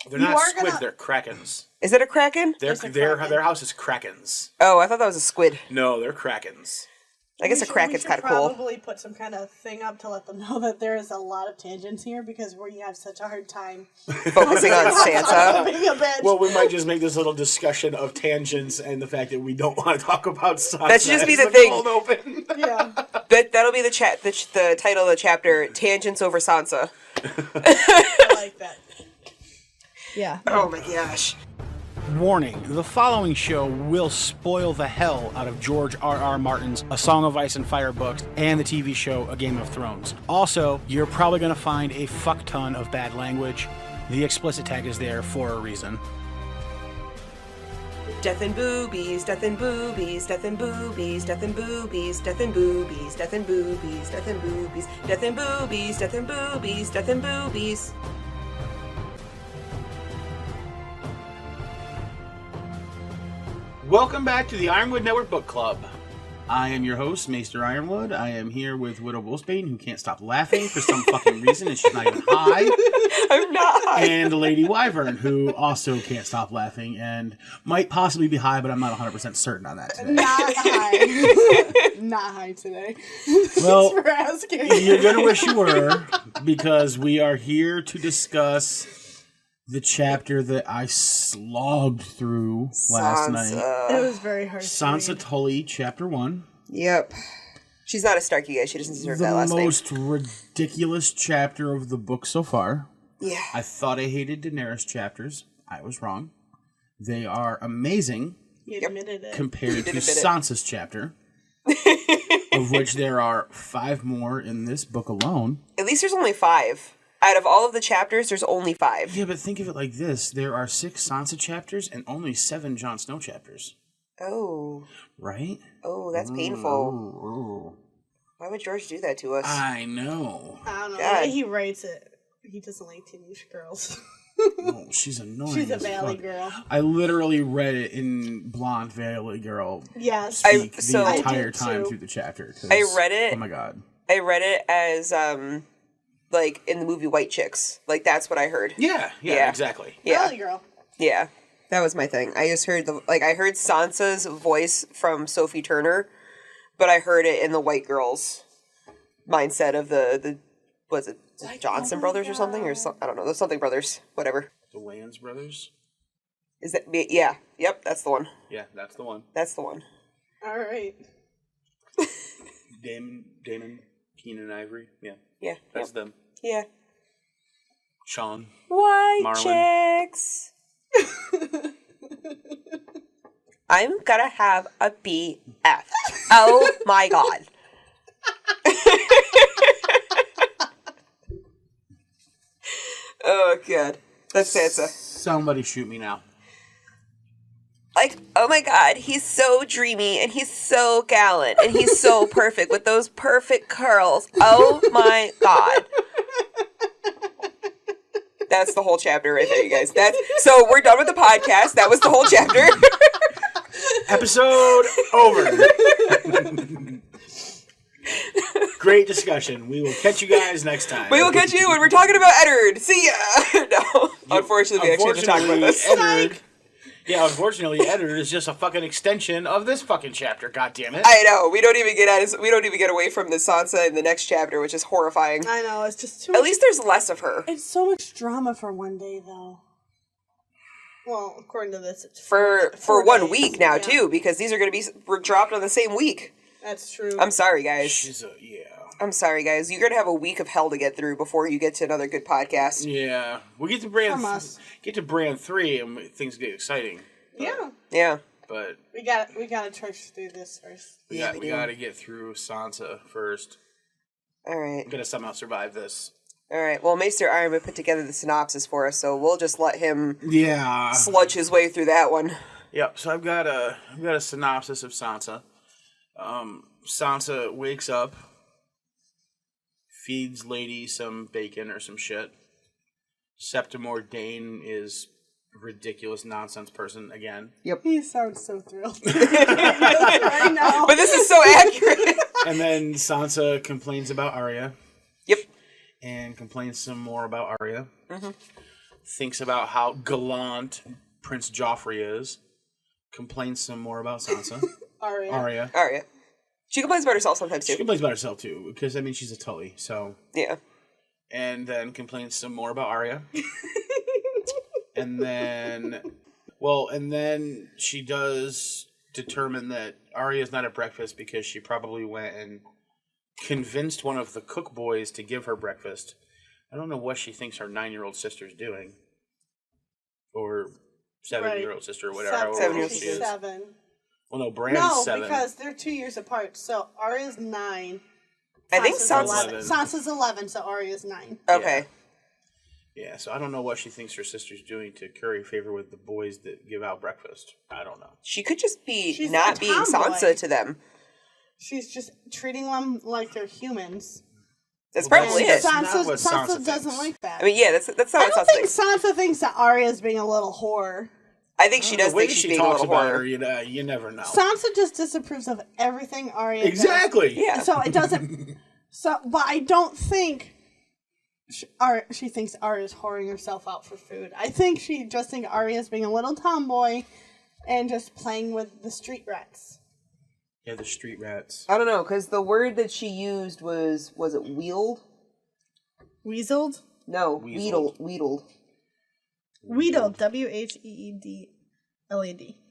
They're not squid, they're krakens. Is it a kraken? Their house is krakens. Oh, I thought that was a squid. No, they're krakens. I guess a kraken's kind of cool. We should probably put some kind of thing up to let them know that there is a lot of tangents here because we have such a hard time focusing on Sansa. Well, we might just make this little discussion of tangents and the fact that we don't want to talk about Sansa. That should just be the thing. Open. Yeah. That'll be the title of the chapter, Tangents Over Sansa. I like that. Yeah. Oh my gosh. Warning, the following show will spoil the hell out of George R.R. Martin's A Song of Ice and Fire books and the TV show A Game of Thrones. Also, you're probably going to find a fuck ton of bad language. The explicit tag is there for a reason. Death and boobies, death and boobies, death and boobies, death and boobies, death and boobies, death and boobies, death and boobies, death and boobies, death and boobies, death and boobies. Welcome back to the Ironwood Network Book Club. I am your host, Maester Ironwood. I am here with Widow Wolfsbane, who can't stop laughing for some fucking reason, and she's not even high. I'm not high. And Lady Wyvern, who also can't stop laughing and might possibly be high, but I'm not 100% certain on that today. Not high. Not high today. Well, Thanks for asking. You're going to wish you were, because we are here to discuss the chapter that I slogged through last night. It was very hard. Sansa Tully, Chapter 1. Yep. She's not a Starkey guy. She doesn't deserve that last name. The most ridiculous chapter of the book so far. Yeah. I thought I hated Daenerys chapters. I was wrong. They are amazing. You admitted it. Compared to Sansa's chapter. Of which there are 5 more in this book alone. At least there's only 5. Out of all of the chapters, there's only 5. Yeah, but think of it like this. There are 6 Sansa chapters and only 7 Jon Snow chapters. Oh. Right? Oh, that's painful. Why would George do that to us? I know. I don't know. The way he writes it, he doesn't like teenage girls. Oh, she's annoying. She's a valley girl. I literally read it in blonde valley girl. Yes. Speak the entire time through the chapter. I read it. Oh my god. I read it as like in the movie White Chicks. Like that's what I heard. Yeah, exactly. Yeah. Valley girl. Yeah. That was my thing. I just heard I heard Sansa's voice from Sophie Turner, but I heard it in the white girls mindset of the was it Johnson brothers or something I don't know, the something brothers, whatever. The Wayans brothers? Is that yeah. Yep, that's the one. Yeah, that's the one. That's the one. All right. Damon, Keenan Ivory. Yeah. Yeah. That's them. Yeah. Sean. White Marlon. Chicks. I'm gonna have a BF. Oh my god. Oh god. That's Sansa. Somebody shoot me now. Like, oh my god, he's so dreamy and he's so gallant and he's so perfect with those perfect curls. Oh my god. That's the whole chapter right there, you guys. So we're done with the podcast. That was the whole chapter. Episode over. Great discussion. We will catch you guys next time. We will catch you when we're talking about Eddard. See ya. No, unfortunately, we actually have to talk about this. Eddard. Yeah, unfortunately, Eddard is just a fucking extension of this fucking chapter. God damn it! I know. We don't even get away from the Sansa in the next chapter, which is horrifying. I know. It's just too much. At least there's less of her. It's so much drama for one day, though. Well, according to this, it's for 1 week now, yeah. too, because these are going to be dropped on the same week. That's true. I'm sorry, guys. I'm sorry, guys. You're going to have a week of hell to get through before you get to another good podcast. Yeah. We get to brand 3 and things get exciting. Yeah. Yeah. But we gotta trudge through this first. We gotta get through Sansa first. All right. I'm gonna somehow survive this. All right. Well, Maester Ironwood put together the synopsis for us, so we'll just let him sludge his way through that one. Yep. So I've got a synopsis of Sansa. Sansa wakes up, feeds Lady some bacon or some shit. Septimore Dane is a ridiculous nonsense person again. Yep. He sounds so thrilled right now. But this is so accurate. And then Sansa complains about Arya. Yep. And complains some more about Arya. Mm-hmm. thinks about how gallant Prince Joffrey is, complains some more about Sansa. Arya. Arya. She complains about herself sometimes, too. She complains about herself, too, because, I mean, she's a Tully, so... Yeah. And then complains some more about Arya. And then... Well, and then she does determine that Arya's not at breakfast because she probably went and convinced one of the cook boys to give her breakfast. I don't know what she thinks her 9-year-old sister's doing. Or 7-year-old sister, or whatever. 7 years She is. 7. Well, no, Bran's 7. No, because they're 2 years apart. So Arya's 9. I think Sansa's Sansa... 11. Sansa's 11, so Arya's 9. Okay. Yeah, so I don't know what she thinks her sister's doing to curry favor with the boys that give out breakfast. I don't know. She could just be She's not a being tomboy. Sansa to them. She's just treating them like they're humans. That's Well, probably that's it. not what Sansa Sansa doesn't thinks. like that. I mean, yeah, that's not I what don't Sansa think thinks. Sansa thinks that Arya's being a little whore. I think she does the way think she's she being a talks little about whore. her, you never know. Sansa just disapproves of everything Arya Exactly. Yeah. does. So it doesn't... but I don't think... She thinks Arya's whoring herself out for food. I think she just thinks Arya's being a little tomboy and just playing with the street rats. Yeah, the street rats. I don't know, because the word that she used was it wheeled? Weaseled? No, Weaseled. wheedled. Wheedled. Wheedled.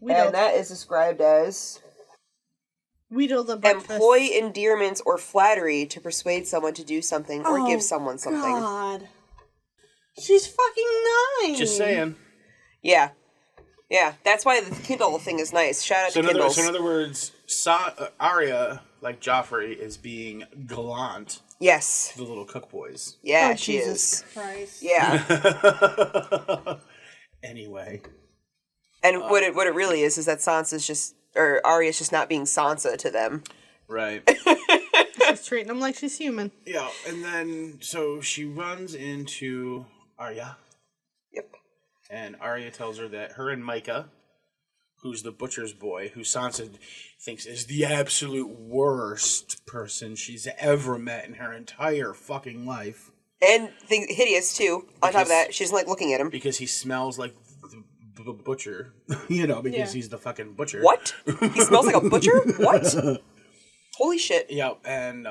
And that is described as Wheedled the breakfast. employ endearments or flattery to persuade someone to do something or give someone something. God. She's fucking 9. Just saying. Yeah. Yeah, that's why the Kindle thing is nice. Shout out to Kindles. So in other words, Arya, like Joffrey, is being gallant Yes. to the little cook boys. Yeah, Oh, she Jesus is. Christ. Yeah. Anyway. And what it really is that Sansa's just, or Arya's just not being Sansa to them. Right. She's treating them like she's human. Yeah, and then, so she runs into Arya. Yep. And Arya tells her that her and Micah, who's the butcher's boy, who Sansa thinks is the absolute worst person she's ever met in her entire fucking life. And hideous, too. On top of that, she doesn't like looking at him. Because he smells like the butcher. Because Yeah. he's the fucking butcher. What? He smells like a butcher? What? Holy shit. Yeah, and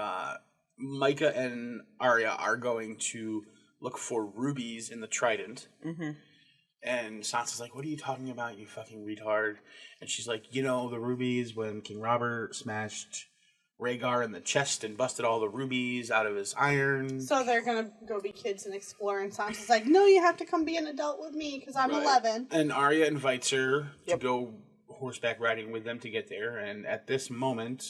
Micah and Arya are going to look for rubies in the Trident. Mm-hmm. And Sansa's like, what are you talking about, you fucking retard? And she's like, the rubies when King Robert smashed Rhaegar in the chest and busted all the rubies out of his iron. So they're gonna go be kids and explore, and Sansa's like, no, you have to come be an adult with me, because I'm 11. And Arya invites her to go horseback riding with them to get there. And at this moment,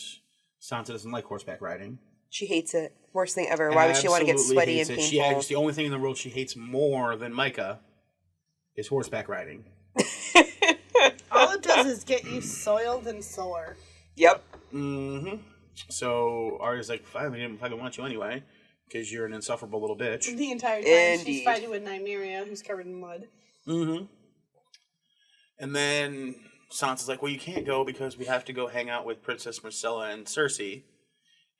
Sansa doesn't like horseback riding. She hates it. Worst thing ever. Why would she want to get Absolutely sweaty and hates it. painful? It's the only thing in the world she hates more than Micah is horseback riding. All it does is get you soiled and sore. Yep. Mm-hmm. So Arya's like, fine, we didn't fucking want you anyway, because you're an insufferable little bitch. The entire time Indeed. she's fighting with Nymeria, who's covered in mud. Mm-hmm. And then Sansa's like, well, you can't go because we have to go hang out with Princess Marcella and Cersei.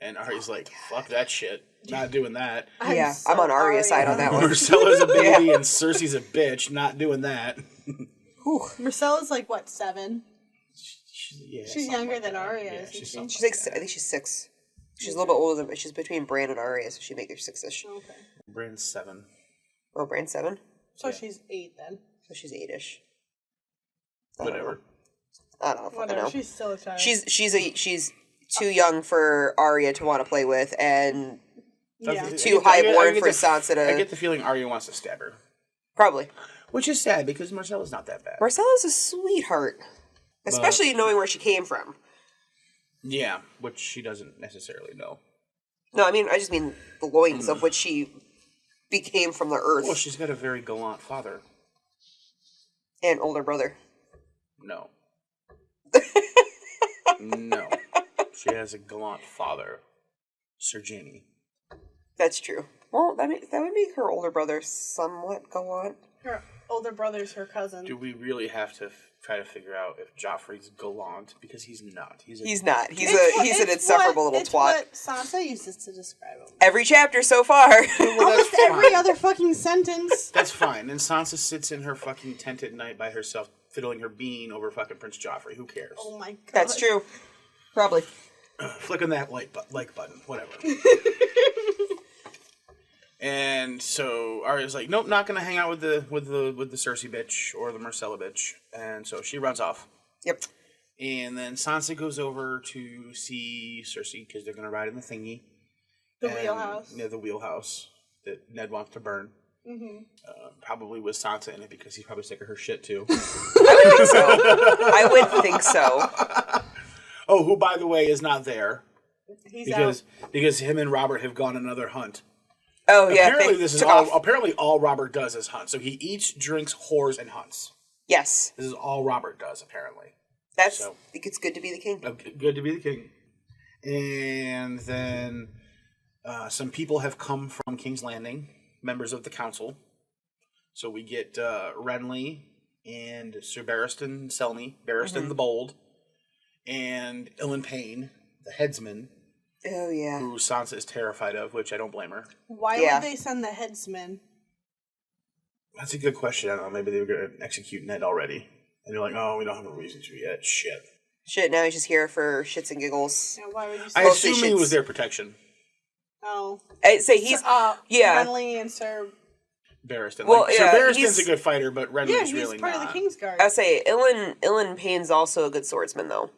And Arya's like, fuck that shit. Not doing that. I'm on Arya's side on that one. Marcella's a baby and Cersei's a bitch. Not doing that. Marcella's like, what, 7? Yeah, She's younger than Arya, isn't she's she? something She's like, I think she's 6. She's a little bit older than, she's between Bran and Arya, so she make her 6-ish. Okay. Bran's 7. Oh, Bran's 7? So she's 8 then. So she's 8-ish. Whatever. I don't know. Whatever, know. she's still a child. She's too young for Arya to want to play with, and yeah. too highborn for Sansa to... I get the feeling Arya wants to stab her. Probably. Which is sad, because Marcella's not that bad. Marcella's a sweetheart. Especially knowing where she came from. Yeah, which she doesn't necessarily know. No, I just mean the loins of which she became from the earth. Well, she's got a very gallant father. And older brother. No. No. She has a gallant father, Sir Jaime. That's true. Well, that would make her older brother somewhat gallant. Her older brother's her cousin. Do we really have to try to figure out if Joffrey's gallant? Because he's not. He's not. He's an insufferable little it's twat. What Sansa uses to describe him. Every chapter so far. Almost every other fucking sentence. That's fine. And Sansa sits in her fucking tent at night by herself, fiddling her bean over fucking Prince Joffrey. Who cares? Oh my god. That's true. Probably. Flicking that like button, whatever. And so Arya's like, nope, not gonna hang out with the Cersei bitch or the Myrcella bitch, and so she runs off. Yep. And then Sansa goes over to see Cersei because they're gonna ride in the thingy. The wheelhouse. Yeah, the wheelhouse that Ned wants to burn. Mm-hmm. Probably with Sansa in it because he's probably sick of her shit too. I would think so. Oh, who by the way is not there He's because him and Robert have gone on another hunt. Oh yeah. Apparently this is all. Apparently all Robert does is hunt. So he eats, drinks, whores, and hunts. Yes. This is all Robert does apparently. I think it's good to be the king. Good to be the king. And then some people have come from King's Landing, members of the council. So we get Renly and Sir Barristan Selmy, Barristan the Bold, and Ilyn Payne, the headsman. Oh, yeah. Who Sansa is terrified of, which I don't blame her. Why would they send the headsman? That's a good question. I don't know. Maybe they were going to execute Ned already. And they're like, oh, we don't have a reason to yet. Shit, now he's just here for shits and giggles. Yeah, why would you say I assume he was their protection. Oh. I'd say he's... Renly and Sir... Barristan. Well, Sir Barristan's a good fighter, but Renly's really not. he's part of the Kingsguard. I'd say Ilyn Payne's also a good swordsman, though.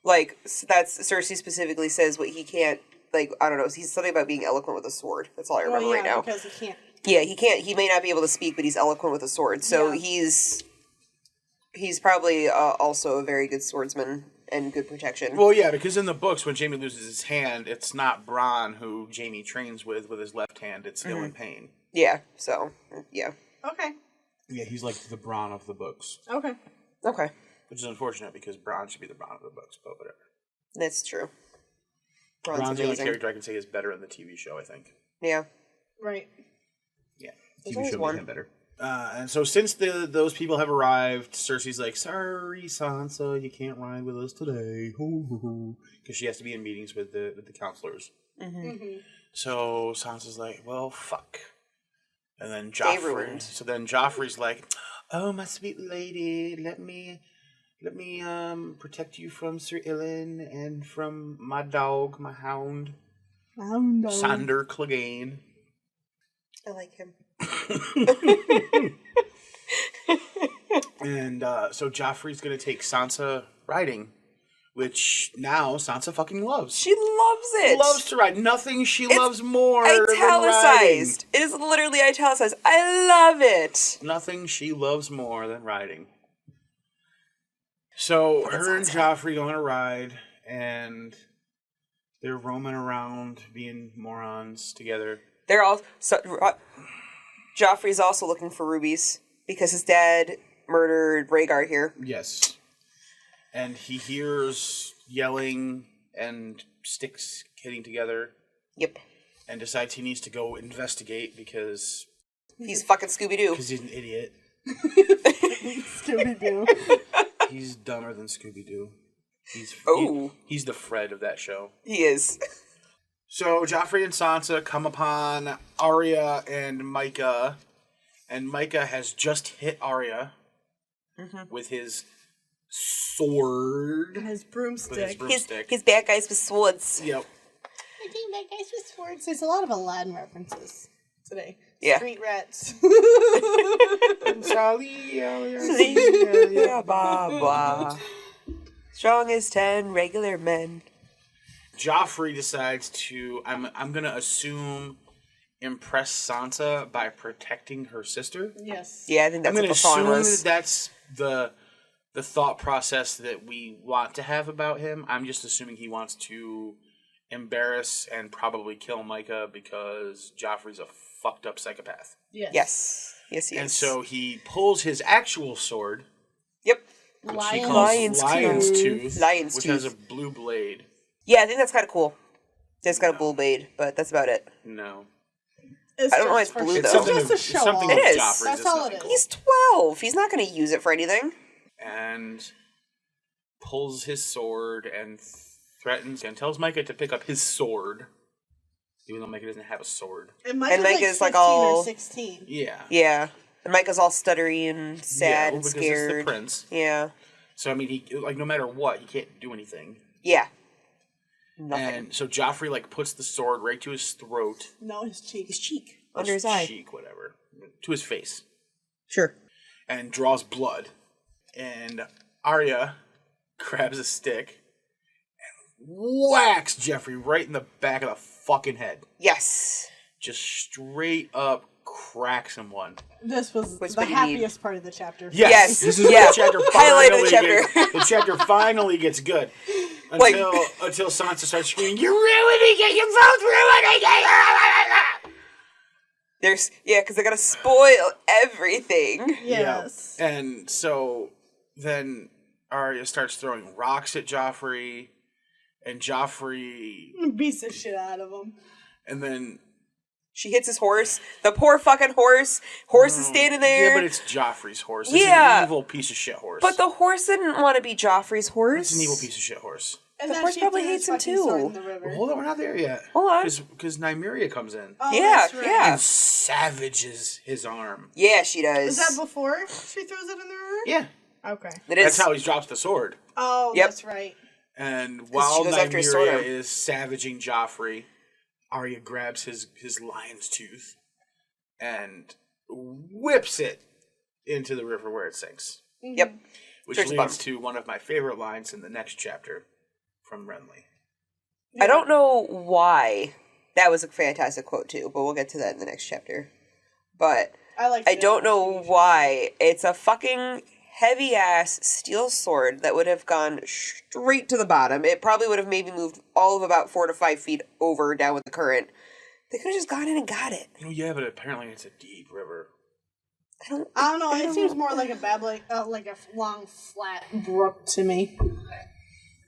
Like, that's Cersei specifically says what he can't, like, I don't know, he's something about being eloquent with a sword. That's all I remember right now. Because he can't. Yeah, he may not be able to speak, but he's eloquent with a sword. So he's probably also a very good swordsman and good protection. Well, yeah, because in the books, when Jaime loses his hand, it's not Bronn who Jaime trains with his left hand, it's Ilyn Payne. Yeah, so, yeah. Okay. Yeah, he's like the Bronn of the books. Okay. Which is unfortunate because Bronn should be the Bronn of the books, but whatever. That's true. Bronn's the only character I can say is better in the TV show, I think. Yeah. Right. Yeah, TV show made him better. And so since those people have arrived, Cersei's like, sorry, Sansa, you can't ride with us today. Because she has to be in meetings with the counselors. So Sansa's like, well, fuck. And then Joffrey's like, oh, my sweet lady, let me protect you from Sir Ilyn and from my dog, my hound, Sandor Clegane. I like him. And so Joffrey's gonna take Sansa riding, which now Sansa fucking loves. She loves it. Loves to ride. Nothing she loves more italicized. than riding. It is literally italicized. I love it. Nothing she loves more than riding. So her and Joffrey go on a ride, and they're roaming around, being morons together. They're all... Joffrey's also looking for rubies, because his dad murdered Rhaegar here. Yes. And he hears yelling and sticks hitting together. Yep. And decides he needs to go investigate because... He's fucking Scooby-Doo. Because he's an idiot. Scooby-Doo. He's dumber than Scooby-Doo. He's the Fred of that show. He is. So Joffrey and Sansa come upon Arya and Micah. And Micah has just hit Arya with his sword. His broomstick. His bad guys with swords. Yep. I think bad guys with swords. There's a lot of Aladdin references today. Yeah. Street rats. Strong as 10 regular men. Joffrey decides to, I'm going to assume, impress Sansa by protecting her sister. Yes. Yeah, I think that's what the plan was. I'm going to assume that that's the thought process that we want to have about him. I'm just assuming he wants to embarrass and probably kill Micah because Joffrey's a fucked up psychopath. Yes, he is. And so he pulls his actual sword. Yep. Lion's Tooth. Which has a blue blade. Yeah, I think that's kind of cool. It's got a blue blade, but that's about it. No. It's I don't know why just it's for blue, show. though. It's just a show something off. with It is. Joffrey's. That's It's all nothing it cool. He's 12. He's not going to use it for anything. And pulls his sword and threatens and tells Micah to pick up his sword, even though Micah doesn't have a sword. And Micah's Micah's, like like, 15 all- or 16. Yeah. Yeah. And Micah's all stuttery and sad and because scared. it's the prince. Yeah. So I mean, he no matter what, he can't do anything. Yeah. Nothing. And so Joffrey puts the sword right to his throat, No, his cheek. His cheek. Under his eye. cheek, whatever, to his face, Sure. and draws blood. And Arya grabs a stick and whacks Joffrey right in the back of the fucking head. Yes. Just straight up cracks him one. This was What's the what you need. happiest part of the chapter. Yes. This is Yeah. where the chapter Highlight of the finally chapter. the chapter finally gets good. Like- Until Sansa starts screaming, "You're ruining it! You're both ruining it!" Because they gotta spoil everything. Yes. Yeah. And so then Arya starts throwing rocks at Joffrey, and Joffrey, Beats the shit out of him. and then She hits his horse. The poor fucking horse. Horse is standing there. yeah, but it's Joffrey's horse. It's Yeah. an evil piece of shit horse. But the horse didn't want to be Joffrey's horse. it's an evil piece of shit horse. And The then horse she probably threw hates his him fucking too. sword in the river. Well, hold on, we're not there yet. Hold on. Because Nymeria comes in Oh, Yeah, that's right. yeah. and savages his arm. Yeah, she does. Is that before she throws it in the river? Yeah. Okay. It is. That's how he drops the sword. Oh, Yep. that's right. And while goes after his sword Nymeria arm. is savaging Joffrey, Arya grabs his lion's tooth and whips it into the river where it sinks. Yep. Which Church leads bump. to one of my favorite lines in the next chapter from Renly. I don't know why. That was a fantastic quote too, but we'll get to that in the next chapter. But I don't know why. It's a fucking heavy ass steel sword that would have gone straight to the bottom. It probably would have maybe moved all of about 4 to 5 feet over down with the current. They could have just gone in and got it. Oh yeah, but apparently it's a deep river. I don't know. It seems more like a long, flat brook to me.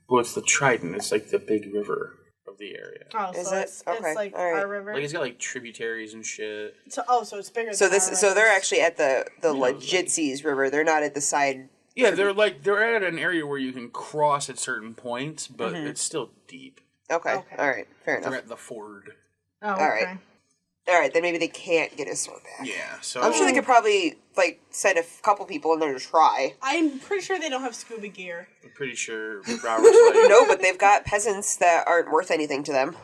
Well, it's the Trident. It's like the big river of the area. Oh, Is so it? it's Okay, like all right. our river. Like it's got tributaries and shit. So it's bigger. So than our they're rivers. actually at the legit seas river. They're not at the side. Yeah, they're at an area where you can cross at certain points, but it's still deep. Okay. Okay. All right. Fair They're enough. at the ford. Oh, All right. okay. All right. Then maybe they can't get his sword back. Yeah, so I'm sure they could probably send a couple people in there to try. I'm pretty sure they don't have scuba gear. I'm pretty sure Robert's like, No, but they've got peasants that aren't worth anything to them.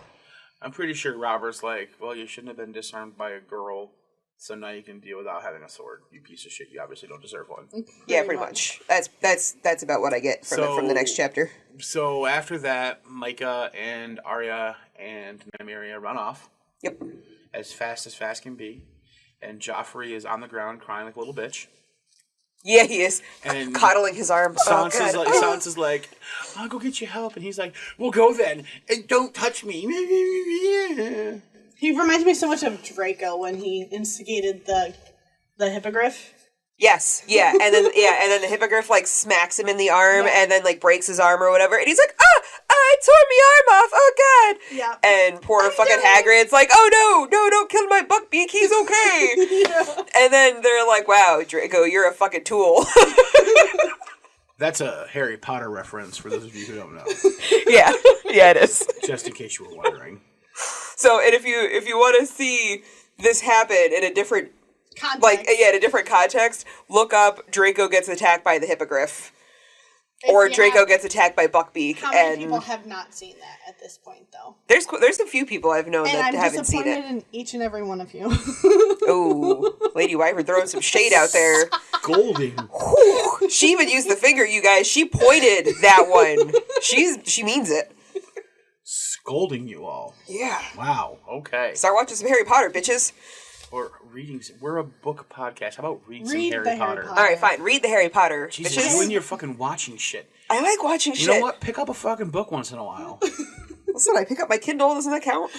I'm pretty sure Robert's like, well, you shouldn't have been disarmed by a girl, so now you can deal without having a sword. You piece of shit. You obviously don't deserve one. Yeah, pretty much. That's about what I get from the next chapter. So after that, Micah and Arya and Nymeria run off. Yep. As fast can be. And Joffrey is on the ground crying like a little bitch. Yeah, he is. And Coddling his arm. Oh, Sansa's like, I'll go get you help. And he's like, well, go then. And don't touch me. He reminds me so much of Draco when he instigated the hippogriff. Yes, yeah, and then the hippogriff smacks him in the arm and then breaks his arm or whatever, and he's like, I tore my arm off. Oh God. Yeah. And poor fucking Hagrid's like, oh no, don't kill my buckbeak. He's okay. Yeah. And then they're like, wow, Draco, you're a fucking tool. That's a Harry Potter reference for those of you who don't know. yeah, it is. Just in case you were wondering. So, and if you want to see this happen in a different Context. in a different context, look up Draco gets attacked by the hippogriff. Or Yeah. Draco gets attacked by Buckbeak. How many and people have not seen that at this point, though? there's a few people I've known And that I'm haven't seen disappointed it. in each and every one of you. Oh, Lady Wyvern throwing some shade out there. Scolding. Whew. She even used the finger, you guys. She pointed that one. She means it. Scolding you all. Yeah. Wow. Okay. Start watching some Harry Potter, bitches. Or reading. We're a book podcast. How about read some Read Harry the Harry Potter? Potter. All right, fine. Read the Harry Potter, Jesus, bitches. you and your fucking watching shit. I like watching You shit. know what? Pick up a fucking book once in a while. Listen, I pick up my Kindle. Doesn't that count?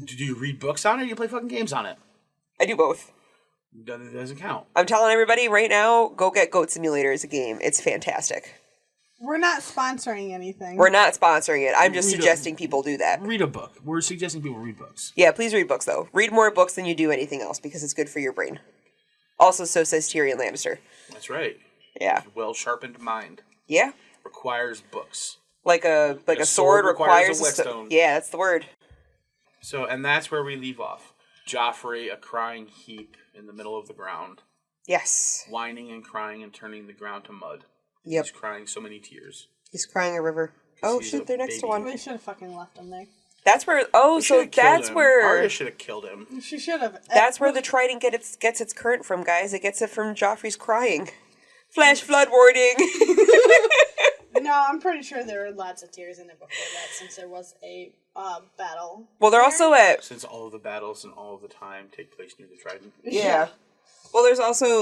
Do you read books on it or do you play fucking games on it? I do both. It doesn't count. I'm telling everybody right now, go get Goat Simulator as a game. It's fantastic. We're not sponsoring anything. We're not sponsoring it. I'm just Read a- suggesting people do that. Read a book. We're suggesting people read books. Yeah, please read books, though. Read more books than you do anything else, because it's good for your brain. Also, so says Tyrion Lannister. That's right. Yeah. Well-sharpened mind Yeah. requires books. Like a sword requires a whetstone. yeah, that's the word. So, and that's where we leave off. Joffrey, a crying heap in the middle of the ground, Yes. whining and crying and turning the ground to mud. Yep. He's crying so many tears. He's crying a river. Oh, he's shit, a they're next to baby. one. We should have fucking left him there. That's where, oh, They so should've killed that's him. where, Arya should have killed him. She should have. that's where the trident gets its current from, guys. It gets it from Joffrey's crying. Flash flood warning. No, I'm pretty sure there were lots of tears in it before that, since there was a battle. Well, they're also at, Since all of the battles and all of the time take place near the Trident. yeah. Well,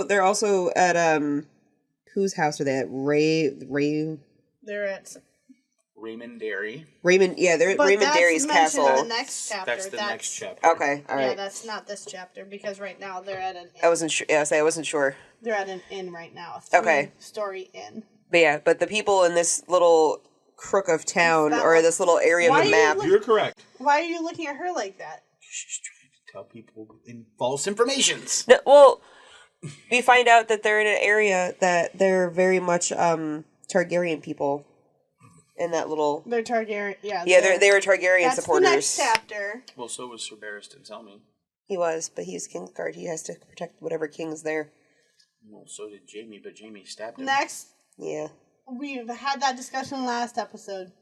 they're also at, whose house are they at? They're at. Raymond Derry. Raymond, yeah, they're at But Raymond that's Derry's mentioned castle. in the next chapter. That's the next chapter. Okay, all right. Yeah, that's not this chapter, because right now they're at an inn. I wasn't sure. Yeah, I wasn't sure. They're at an inn right now. Okay. Story inn. But yeah, but the people in this little crook of town, That or one. this little area Why of the are you map. looking- You're correct. Why are you looking at her like that? She's trying to tell people in false informations. No, well, we find out that they're in an area that they're very much Targaryen people. In that little, They're Targaryen. Yeah, yeah, they were Targaryen that's supporters. the next chapter. Well, so was Sir Barristan Selmy. He was, but he's Kingsguard. He has to protect whatever king's there. Well, so did Jamie, but Jamie stabbed him. Next, Yeah, we've had that discussion last episode.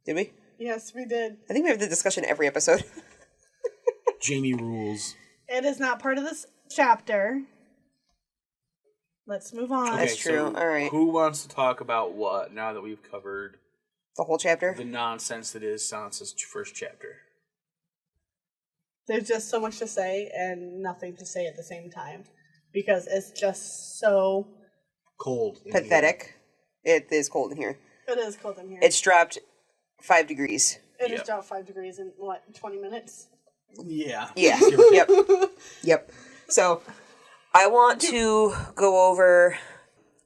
did we? Yes, we did. I think we have the discussion every episode. Jamie rules. It is not part of this chapter. Let's move on. That's true. All right. Who wants to talk about what now that we've covered The whole chapter. the nonsense that is Sansa's first chapter? There's just so much to say and nothing to say at the same time. Because it's just so... Cold. in Pathetic. It is cold in here. It is cold in here. It's dropped 5 degrees. It Yep. has dropped 5 degrees in, 20 minutes? here. Yeah. Yeah. Give or take. Yep. Yep. So, I want to go over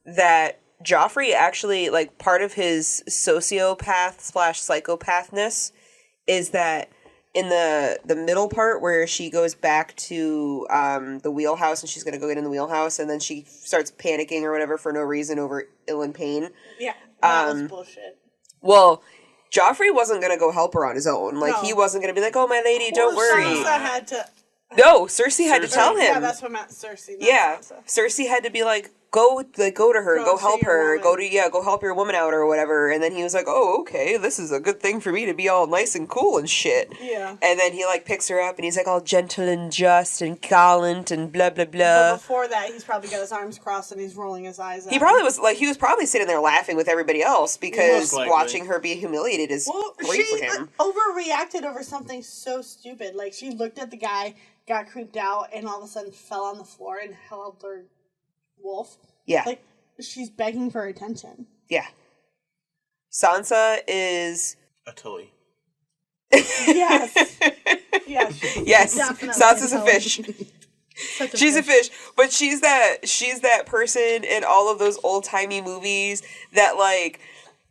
that Joffrey actually, like, part of his sociopath/psychopathness is that in the middle part where she goes back to the wheelhouse and she's going to go get in the wheelhouse and then she starts panicking or whatever for no reason over ill and pain. Yeah, that was bullshit. Well, Joffrey wasn't going to go help her on his own. Like, No. he wasn't going to be like, oh, my lady, don't worry. Sansa had to... No, Cersei had to Cersei. tell him. Yeah, that's what I meant, Cersei. Not Yeah, Sansa. Cersei had to be like, go to her, Go go see help your her, woman. go help your woman out or whatever. And then he was like, oh, okay, this is a good thing for me to be all nice and cool and shit. Yeah. And then he like picks her up and he's like all gentle and just and gallant and blah blah But blah. before that, he's probably got his arms crossed and he's rolling his eyes at He her. probably was like, he was probably sitting there laughing with everybody else because Most likely. watching her be humiliated is Well, great she for him. overreacted over something so stupid. Like, she looked at the guy, got creeped out, and all of a sudden fell on the floor and held her wolf. Yeah, Like, she's begging for attention. yeah. Sansa is A Tully. Yes. Yes. yes, Definitely Sansa's a intelligent. fish. Such She's a fish, but she's that person in all of those old timey movies that like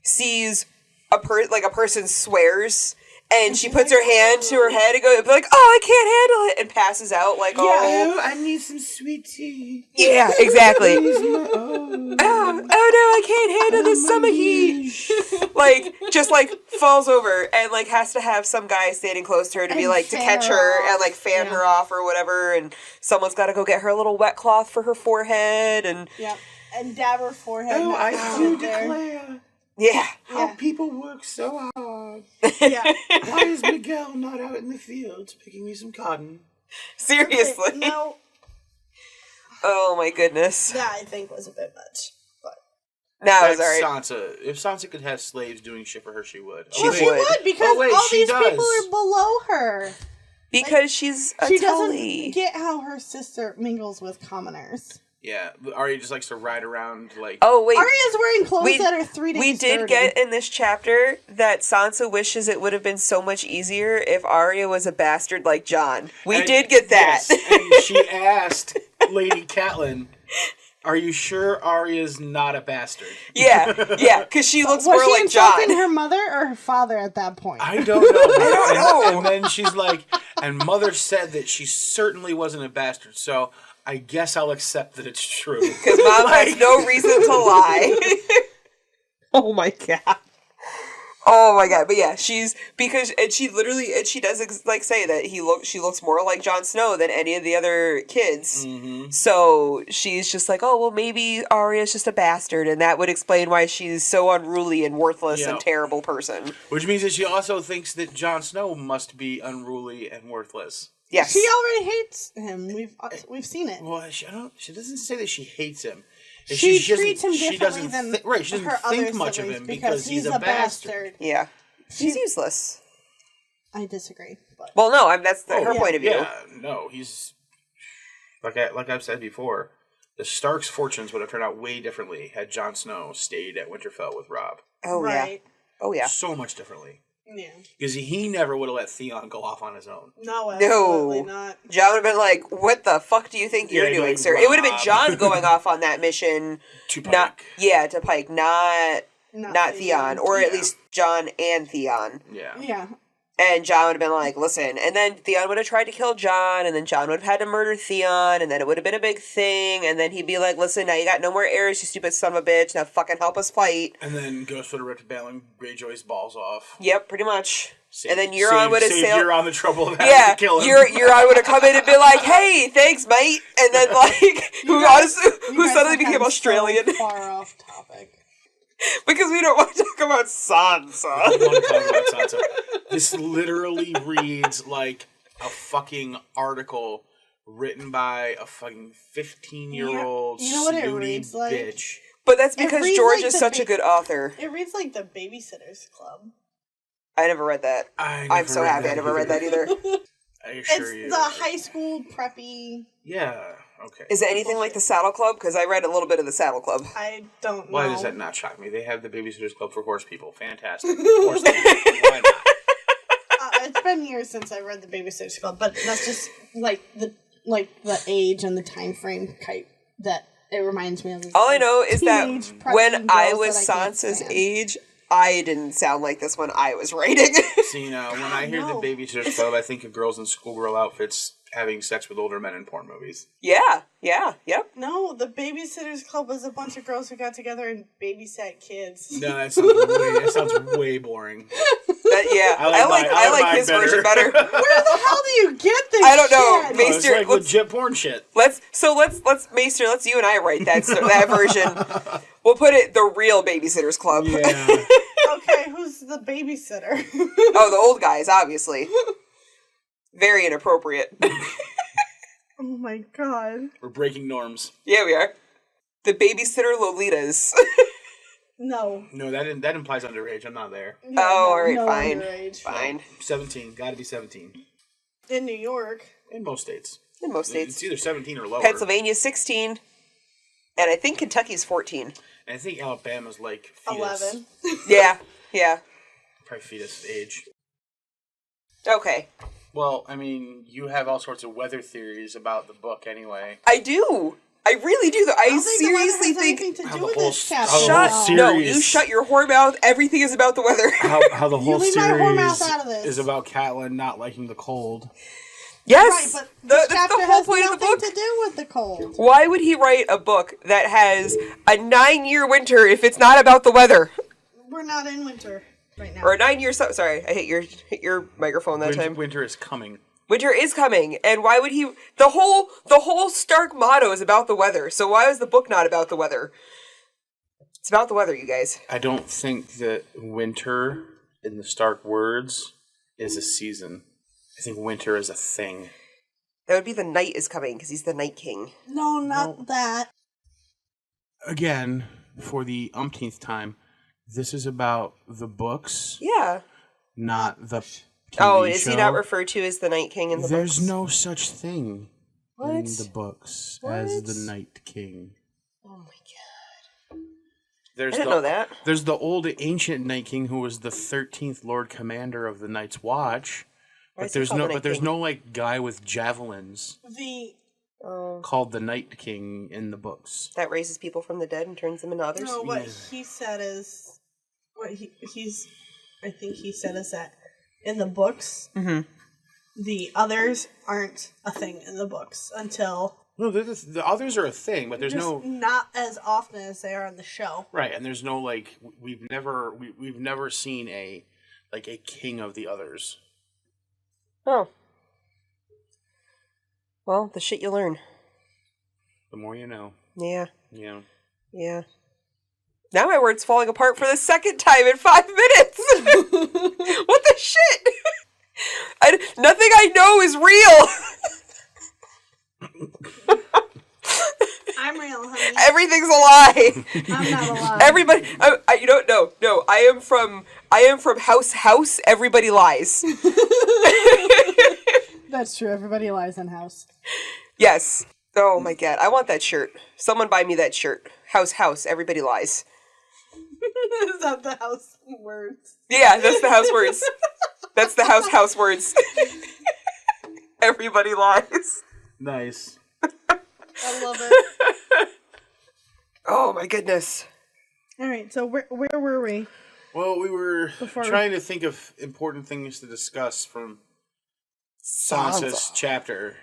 sees a person swears and she puts her hand to her head and goes like, oh, I can't handle it, and passes out like oh I need some sweet tea. yeah, exactly. Oh, Oh no, I can't handle this summer heat. Like, just like falls over and like has to have some guy standing close to her to be And like to fan catch her her off. and like fan Yeah. her off or whatever, and someone's got to go get her a little wet cloth for her forehead and Yep. And dab her forehead. Oh, not I down do there. declare yeah. how Yeah. people work so hard. Yeah. Why is Miguel not out in the fields picking me some cotton? Seriously. No, Oh my goodness. that I think was a bit much. But Now it's That's alright. Sansa. If Sansa could have slaves doing shit for her, she would. She well, would. she would because Oh, wait, all she these does. people are below her. Because she's a She Tully. doesn't get how her sister mingles with commoners. Yeah, but Arya just likes to ride around like. Oh wait. Arya's wearing clothes that are 3 days We did dirty. get in this chapter that Sansa wishes it would have been so much easier if Arya was a bastard like Jon. We And- did get that. Yes, and she asked Lady Catelyn, Are you sure Arya's not a bastard? Yeah, because she looks Was more she like insulting John. her mother or her father at that point? I don't know. I don't know. And then she's like, and Mother said that she certainly wasn't a bastard, so I guess I'll accept that it's true. Because Mom has no reason to lie. Oh my god. Oh my god, but yeah, she does say that she looks more like Jon Snow than any of the other kids. Mm-hmm. So she's just like, oh well, maybe Arya's just a bastard, and that would explain why she's so unruly and worthless and terrible person. Which means that she also thinks that Jon Snow must be unruly and worthless. Yes, She already hates him. We've seen it. Well, she doesn't say that she hates him. She treats him differently than she doesn't her think other much of siblings him because he's a bastard. Yeah, she's useless. I disagree. But. Well, no, that's her point of view. Yeah, no, he's like I've said before. The Starks' fortunes would have turned out way differently had Jon Snow stayed at Winterfell with Robb. Oh right. Yeah. Oh yeah. So much differently. Yeah. Because he never would have let Theon go off on his own. No, absolutely not. John would have been like, what the fuck do you think you're doing, like, sir? It would have been John going off on that mission. To Pike. To Pike, not Theon. Or at least John and Theon. Yeah. Yeah. And John would have been like, listen. And then Theon would have tried to kill John, and then John would have had to murder Theon, and then it would have been a big thing, and then he'd be like, listen, now you got no more heirs, you stupid son of a bitch, now fucking help us fight. And then Ghost would have ripped Balin Greyjoy's balls off. Yep, pretty much. And then Euron Euron would have sailed. Euron the trouble of having to kill him. Euron would have come in and been like, "Hey, thanks, mate," and then who suddenly became Australian. So far off topic. Because we don't want to talk about Sansa. I don't want to talk about Sansa. This literally reads like a fucking article written by a fucking 15-year-old You know what it snooty reads like? bitch. But that's because reads George like is the such a good author. It reads like the Babysitter's Club. I never read that. I'm so happy I never read that either. I assure you. It's the high school preppy. Yeah. Okay. Is it anything like the Saddle Club? Because I read a little bit of the Saddle Club. I don't know. Why does that not shock me? They have the Babysitter's Club for horse people. Fantastic. Of course they do. Why not? It's been years since I read the Babysitter's Club, but that's just like the age and the time frame type that it reminds me of. All I know is that when I was Sansa's Sansa's age, I didn't sound like this when I was writing. See, now, when I hear the Babysitter's Club, I think of girls in schoolgirl outfits having sex with older men in porn movies. Yep. No, the Babysitter's Club was a bunch of girls who got together and babysat kids. No, that sounds way boring. I like his better. version better. Where the hell do you get this? I don't know. shit? Maester, It's like legit porn shit. Let's Maester, let's you and I write that version. We'll put it the real Babysitter's Club. Yeah. Okay, who's the babysitter? Oh, the old guys, obviously. Very inappropriate. Oh my god. We're breaking norms. Yeah, we are. The babysitter Lolitas. No. No, that implies underage. I'm not there. Yeah, alright, no fine. underage. Fine. 17. Gotta be 17. In New York. In most states. In most states. It's either 17 or lower. Pennsylvania's 16. And I think Kentucky's 14. And I think Alabama's like fetus. 11. Yeah. Probably fetus age. Okay. Well, I mean, you have all sorts of weather theories about the book anyway. I do. I really do, though. I don't think the weather seriously has think... anything to how do the with whole this chapter. how the whole No. No, series- you shut your whore mouth. Everything is about the weather. How the whole leave my whore mouth series out of this. is about Catelyn not liking the cold. Yes. Right, but this That's chapter the whole has point of the nothing book. to do with the cold. Why would he write a book that has a 9-year winter if it's not about the weather? We're not in winter right now. Or a 9-year... Sorry, I hit your microphone that time. Winter is coming. Winter is coming, and why would he... The whole Stark motto is about the weather, so why is the book not about the weather? It's about the weather, you guys. I don't think that winter, in the Stark words, is a season. I think winter is a thing. That would be the night is coming, because he's the Night King. No, not that. Again, for the umpteenth time, this is about the books, Yeah. not the TV Oh, is show. he not referred to as the Night King in the There's books? no such thing in What? the books What? as the Night King. Oh my god. There's I didn't know that. There's the old ancient Night King who was the 13th Lord Commander of the Night's Watch. Why But is he there's called no the Night but there's King? no like guy with javelins. The called the Night King in the books. That raises people from the dead and turns them into others? No, what he said is... What he's... I think he said is that in the books, the others aren't a thing in the books until... No, the others are a thing, but there's no... Not as often as they are on the show. Right, and there's no, like... We've never seen a king of the others. Oh. Well, the shit you learn. The more you know. Yeah. Yeah. Yeah. Now my word's falling apart for the second time in 5 minutes. What the shit? Nothing I know is real. I'm real, honey. Everything's a lie. I'm not a lie. Everybody, you don't know. No, I am from house. Everybody lies. That's true. Everybody lies in house. Yes. Oh my god, I want that shirt. Someone buy me that shirt. House. Everybody lies. Is that the house words? Yeah, that's the house words. That's the house words. Everybody lies. Nice. I love it. Oh my goodness. All right, so where were we? Well, we were trying to think of important things to discuss from Sansa's chapter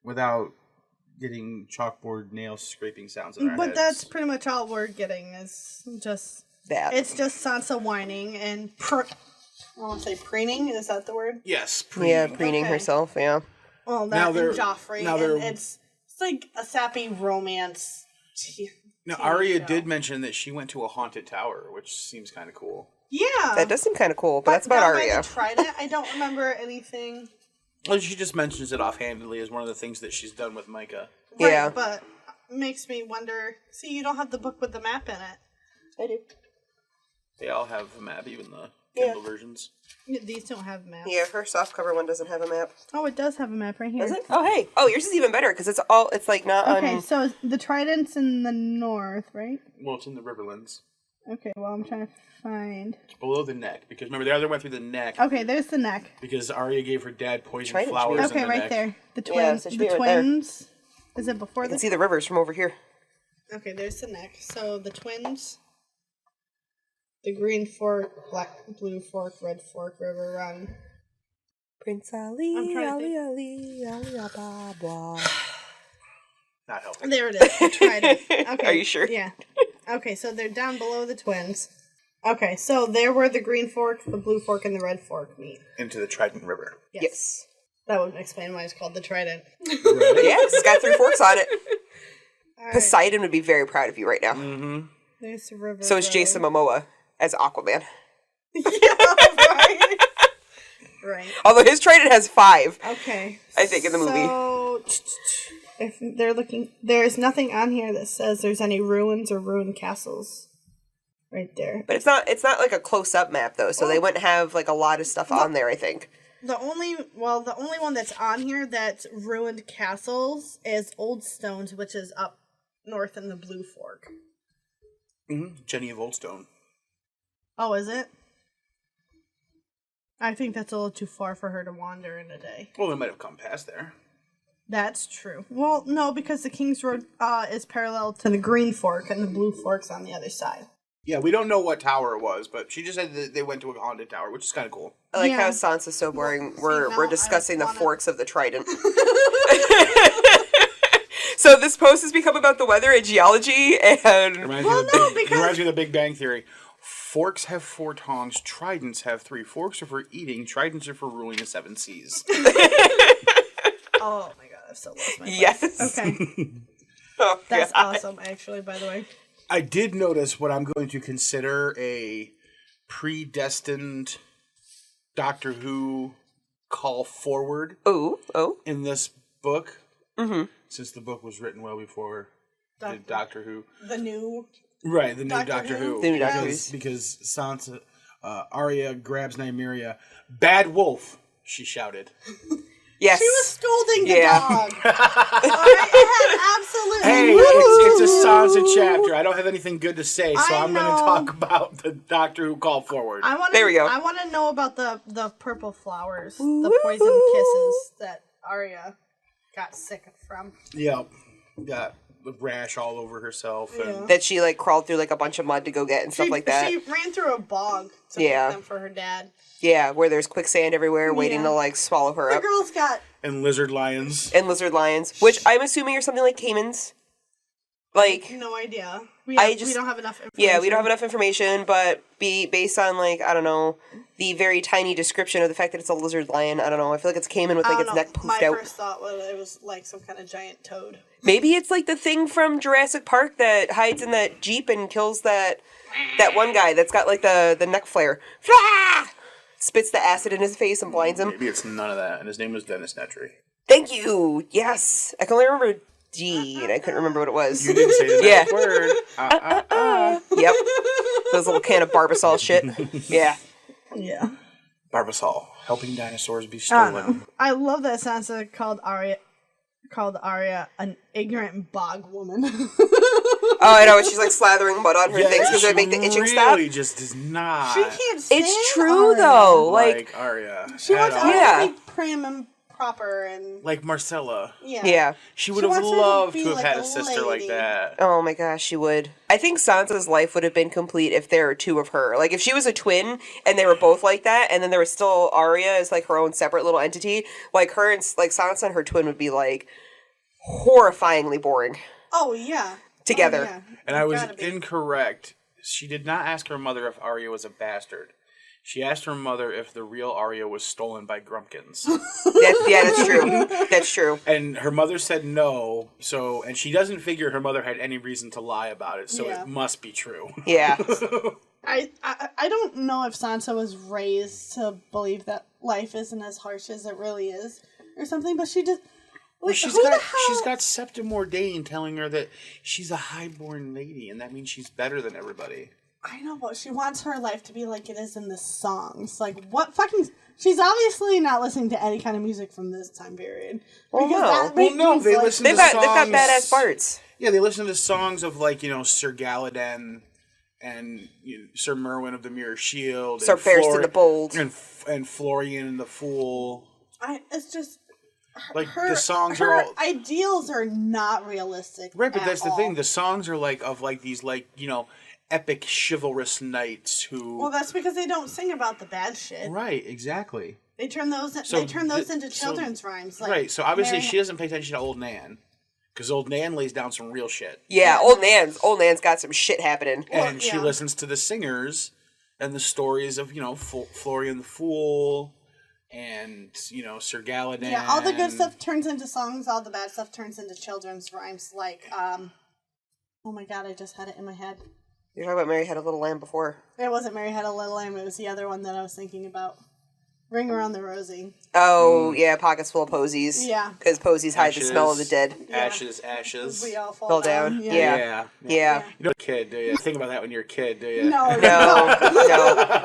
without getting chalkboard nail scraping sounds in our But heads. that's pretty much all we're getting is just That. It's just Sansa whining and I want to say preening. Is that the word? Yes, preening herself. Yeah. Well, Now that they're- and Joffrey. now And they're- it's like a sappy romance. Now, TV Arya show. did mention that she went to a haunted tower, which seems kind of cool. Yeah. That does seem kind of cool, but that's about down by Arya. the Trident, I don't remember anything. Well, she just mentions it offhandedly as one of the things that she's done with Micah. Right, Yeah. but makes me wonder. See, you don't have the book with the map in it. I do. They all have a map, even the Kindle versions. These don't have maps. Yeah, her softcover one doesn't have a map. Oh, it does have a map right here. Does it? Oh, hey. Oh, yours is even better because it's like not Okay, so the Trident's in the north, right? Well, it's in the Riverlands. Okay, well, I'm trying to find... It's below the neck, because remember, the other went through the neck. Okay, there's the neck. Because Arya gave her dad poison Trident flowers in Okay, the right neck. there. The Yeah, twins. so it should The be right there. twins. Is it before You can the... see the rivers from over here. Okay, there's the neck. So the twins... The Green Fork, Blue Fork, Red Fork, River Run. Prince Ali, I'm trying to Ali, blah, blah. Not helping. There it is. The Trident. Okay. Are you sure? Yeah. Okay, so they're down below the twins. Okay, so there where the Green Fork, the Blue Fork, and the Red Fork meet. Into the Trident River. Yes. That would explain why it's called the Trident. Yeah, 'cause it's got 3 forks on it. All right. Poseidon would be very proud of you right now. Mm-hmm. There's the river. So is road. Jason Momoa as Aquaman. Yeah, right. Right. Although his trident has 5. Okay. I think in the movie. So, if they're looking, there's nothing on here that says there's any ruins or ruined castles. Right there. But it's not like a close-up map, though, so they wouldn't have, like, a lot of stuff on there, I think. The only one that's on here that's ruined castles is Old Stones, which is up north in the Blue Fork. Mm-hmm. Jenny of Oldstone. Oh, is it? I think that's a little too far for her to wander in a day. Well, they might have come past there. That's true. Well, no, because the King's Road is parallel to the Green Fork, and the Blue Fork's on the other side. Yeah, we don't know what tower it was, but she just said that they went to a haunted tower, which is kind of cool. I like Yeah. how Sansa's so boring. See, We're now discussing I the wanna- forks of the trident. So this post has become about the weather and geology, and Reminds, Well, me, of the no, big, because- reminds me of the Big Bang Theory. Forks have 4 tongs, tridents have 3. Forks are for eating, tridents are for ruling the 7 seas. Oh my god, I've so lost my place. yes. Okay. Oh, That's God. awesome, actually, by the way. I did notice what I'm going to consider a predestined Doctor Who call forward Oh. in this book, since the book was written well before the Doctor Who. The new... Right, the new Doctor Doctor Who? Who. The new Doctor Because Sansa, Arya grabs Nymeria. Bad wolf, she shouted. Yes. She was scolding the Yeah. dog. Alright, it had absolutely... Hey, it's a Sansa chapter. I don't have anything good to say, so I I'm going to know. talk about the Doctor Who call forward. There we go. I want to know about the purple flowers, the poison kisses that Arya got sick from. Yep. Got the rash all over herself. And That she, like, crawled through, like, a bunch of mud to go get and stuff like that. She ran through a bog to pick them for her dad. Yeah, where there's quicksand everywhere waiting to, like, swallow her up. The girl's got... And lizard lions. Which I'm assuming are something like caimans. Like... No idea. We don't have enough information. Yeah, we don't have enough information, but based on, like, I don't know, the very tiny description of the fact that it's a lizard lion, I don't know, I feel like it's caiman with, like, its neck poofed out. My first thought was it was, like, some kind of giant toad. Maybe it's, like, the thing from Jurassic Park that hides in that Jeep and kills that one guy that's got, like, the neck flare. Flah! Spits the acid in his face and blinds him. Maybe it's none of that, and his name was Dennis Nedry. Thank you! Yes! I can only remember D, and I couldn't remember what it was. You didn't say the next word. Yep. Those little can of Barbasol shit. Yeah. Yeah. Barbasol, helping dinosaurs be stolen. I love that Sansa called Arya an ignorant bog woman. Oh, I know. She's like slathering mud on her things because it make the itching stop. She really just does not. She can't stand It's true, Arya. though. Like Arya. She wants all. Arya to be prim and proper and... Like Marcella. Yeah. She would have wants her to loved be to have like had a a sister like lady. that. Oh my gosh, she would. I think Sansa's life would have been complete if there were two of her. Like, if she was a twin and they were both like that, and then there was still Arya as, like, her own separate little entity, like, her and, like, Sansa and her twin would be, like, horrifyingly boring. Oh, yeah. Together. Oh, yeah. And I was incorrect. She did not ask her mother if Arya was a bastard. She asked her mother if the real Arya was stolen by Grumpkins. That's true. That's true. And her mother said no, and she doesn't figure her mother had any reason to lie about it, so it must be true. Yeah. I don't know if Sansa was raised to believe that life isn't as harsh as it really is, or something, but she just... Well, she's got Septim Mordain telling her that she's a highborn lady, and that means she's better than everybody. I know, but she wants her life to be like it is in the songs. Like, what fucking... She's obviously not listening to any kind of music from this time period. Well, no. They listen to songs... They've got badass parts. Yeah, they listen to songs of, like, Sir Galladon and Sir Merwin of the Mirror Shield. Sir Barristan the Bold. And Florian and the Fool. It's just... The songs her are all... ideals are not realistic. Right, but that's all. the thing. The songs are, these, epic chivalrous knights who... Well, that's because they don't sing about the bad shit. Right, exactly. They turn those into children's rhymes. Like right, so obviously she doesn't pay attention to Old Nan. Because Old Nan lays down some real shit. Yeah, Old Nan's got some shit happening. And she listens to the singers and the stories of, Florian the Fool... And, Sir Galladon. Yeah, all the good stuff turns into songs, all the bad stuff turns into children's rhymes, like, oh my god, I just had it in my head. You're talking about Mary Had a Little Lamb before. It wasn't Mary Had a Little Lamb, it was the other one that I was thinking about. Ring Around the Rosie. Oh, yeah, pockets full of posies. Yeah. Because posies hide the smell of the dead. Ashes. We all fall down. Yeah. You don't kid, do you? Think about that when you're a kid, do you? No.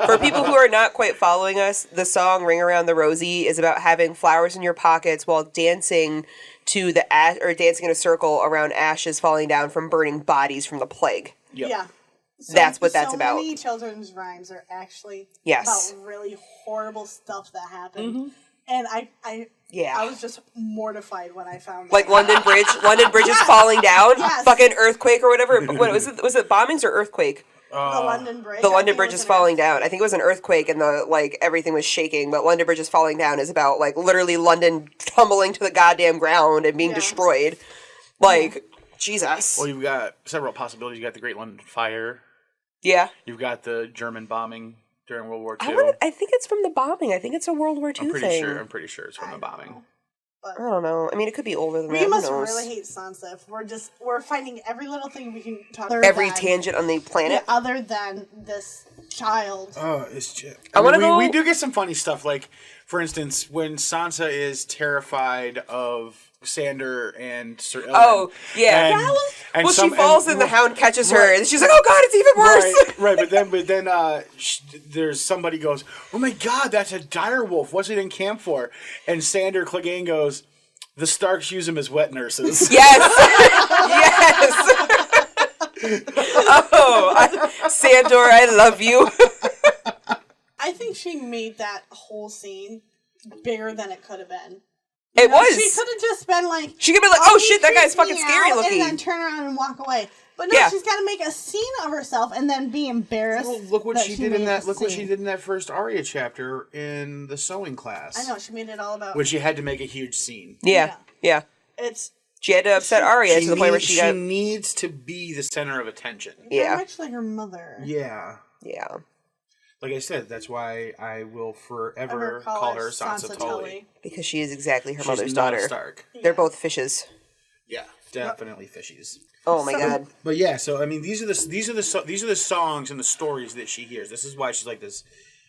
For people who are not quite following us, the song Ring Around the Rosie is about having flowers in your pockets while dancing to dancing in a circle around ashes falling down from burning bodies from the plague. Yep. Yeah. That's what that's about. So many children's rhymes are actually Yes. about really horrible stuff that happened. Mm-hmm. And I was just mortified when I found like London Bridge is falling down, fucking earthquake or whatever. What was it bombings or earthquake? The London Bridge. The London Bridge is falling down. I think it was an earthquake and everything was shaking, but London Bridge is falling down is about literally London tumbling to the goddamn ground and being destroyed. Jesus. Well, you've got several possibilities. You got the Great London Fire. Yeah. You've got the German bombing during World War II. I think it's from the bombing. I think it's a World War II thing. I'm pretty sure it's from the bombing. I don't know. I mean, it could be older than that. We must really hate Sansa if we're finding every little thing we can talk about. Every tangent on the planet. Yeah, other than this child. Oh, it's just... We do get some funny stuff. Like, for instance, when Sansa is terrified of Sandor and Sir Elwyn. Oh, yeah. She falls and the Hound catches her, and she's like, "Oh God, it's even worse." Right. But then there's somebody goes, "Oh my God, that's a dire wolf. What's it in camp for?" And Sandor Clegane goes, "The Starks use them as wet nurses." Yes. Sandor, I love you. I think she made that whole scene bigger than it could have been. It was. She could have just been like... She could be like, oh shit, that guy's fucking scary looking. And then turn around and walk away. But no, she's got to make a scene of herself and then be embarrassed. Well, look what she did in that. Look what she did in that first Arya chapter in the sewing class. I know, she made it all about... When she had to make a huge scene. Yeah. She had to upset Arya to the point where she needs to be the center of attention. Yeah. Very much like her mother. Yeah. Yeah. Like I said, that's why I will forever call her Sansa Tully. Because she is exactly her mother's daughter. Stark. They're both fishes. Yeah, definitely fishies. Oh my god. But yeah, so I mean, these are the songs and the stories that she hears. This is why she's like this.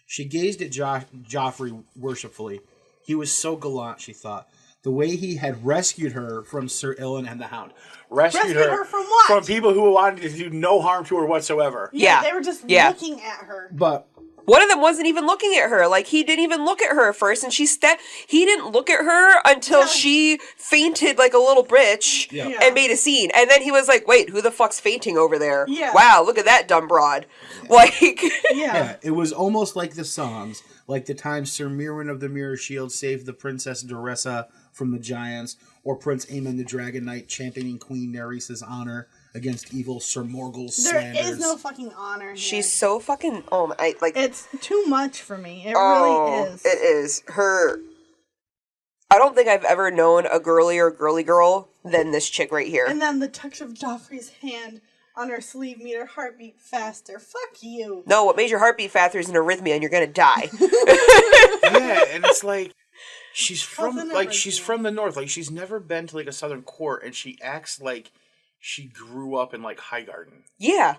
She gazed at Joffrey worshipfully. He was so gallant, she thought. The way he had rescued her from Sir Ilyn and the Hound. Rescued her from what? From people who wanted to do no harm to her whatsoever. Yeah, they were just looking at her. But one of them wasn't even looking at her. Like, he didn't even look at her at first, and he didn't look at her until she fainted like a little bitch and made a scene. And then he was like, wait, who the fuck's fainting over there? Yeah. Wow, look at that dumb broad. Like... Yeah, it was almost like the songs. Like the time Sir Mirren of the Mirror Shield saved the Princess Doressa from the Giants, or Prince Aemon the Dragon Knight championing Queen Nereis's honor against evil Sir Morgul's slanders. There is no fucking honor here. She's so fucking... It's too much for me. It really is. It is. I don't think I've ever known a girlier girly girl than this chick right here. And then the touch of Joffrey's hand on her sleeve made her heartbeat faster. Fuck you. No, what made your heartbeat faster is an arrhythmia and you're gonna die. Yeah, and it's like... She's from the north. Like, she's never been to like a southern court, and she acts like she grew up in like Highgarden. Yeah,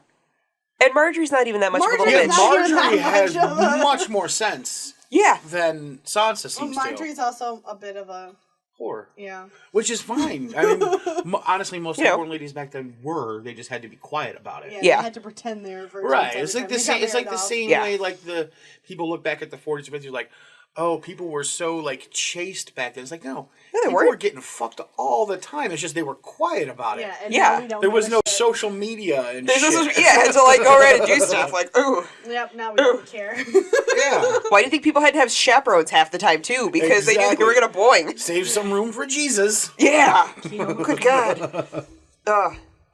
and Marjorie's not even that much of a little bitch. Marjorie has much more sense. Yeah, than Sansa seems to. Marjorie's also a bit of a whore. Yeah, which is fine. I mean, honestly, most important ladies back then they just had to be quiet about it. Yeah, they had to pretend they were virgins. Right. It's like the same. It's like the same way. Like the people look back at the 40s and 50s, like, oh, people were so, like, chaste back then. It's like, no. People were getting fucked all the time. It's just they were quiet about it. Yeah, and there was no social media and shit. Had to, like, go around and do stuff. Like, ooh. Yep, now we don't care. Yeah. Why do you think people had to have chaperones half the time, too? Because they knew they were going to boing. Save some room for Jesus. Yeah. Good God.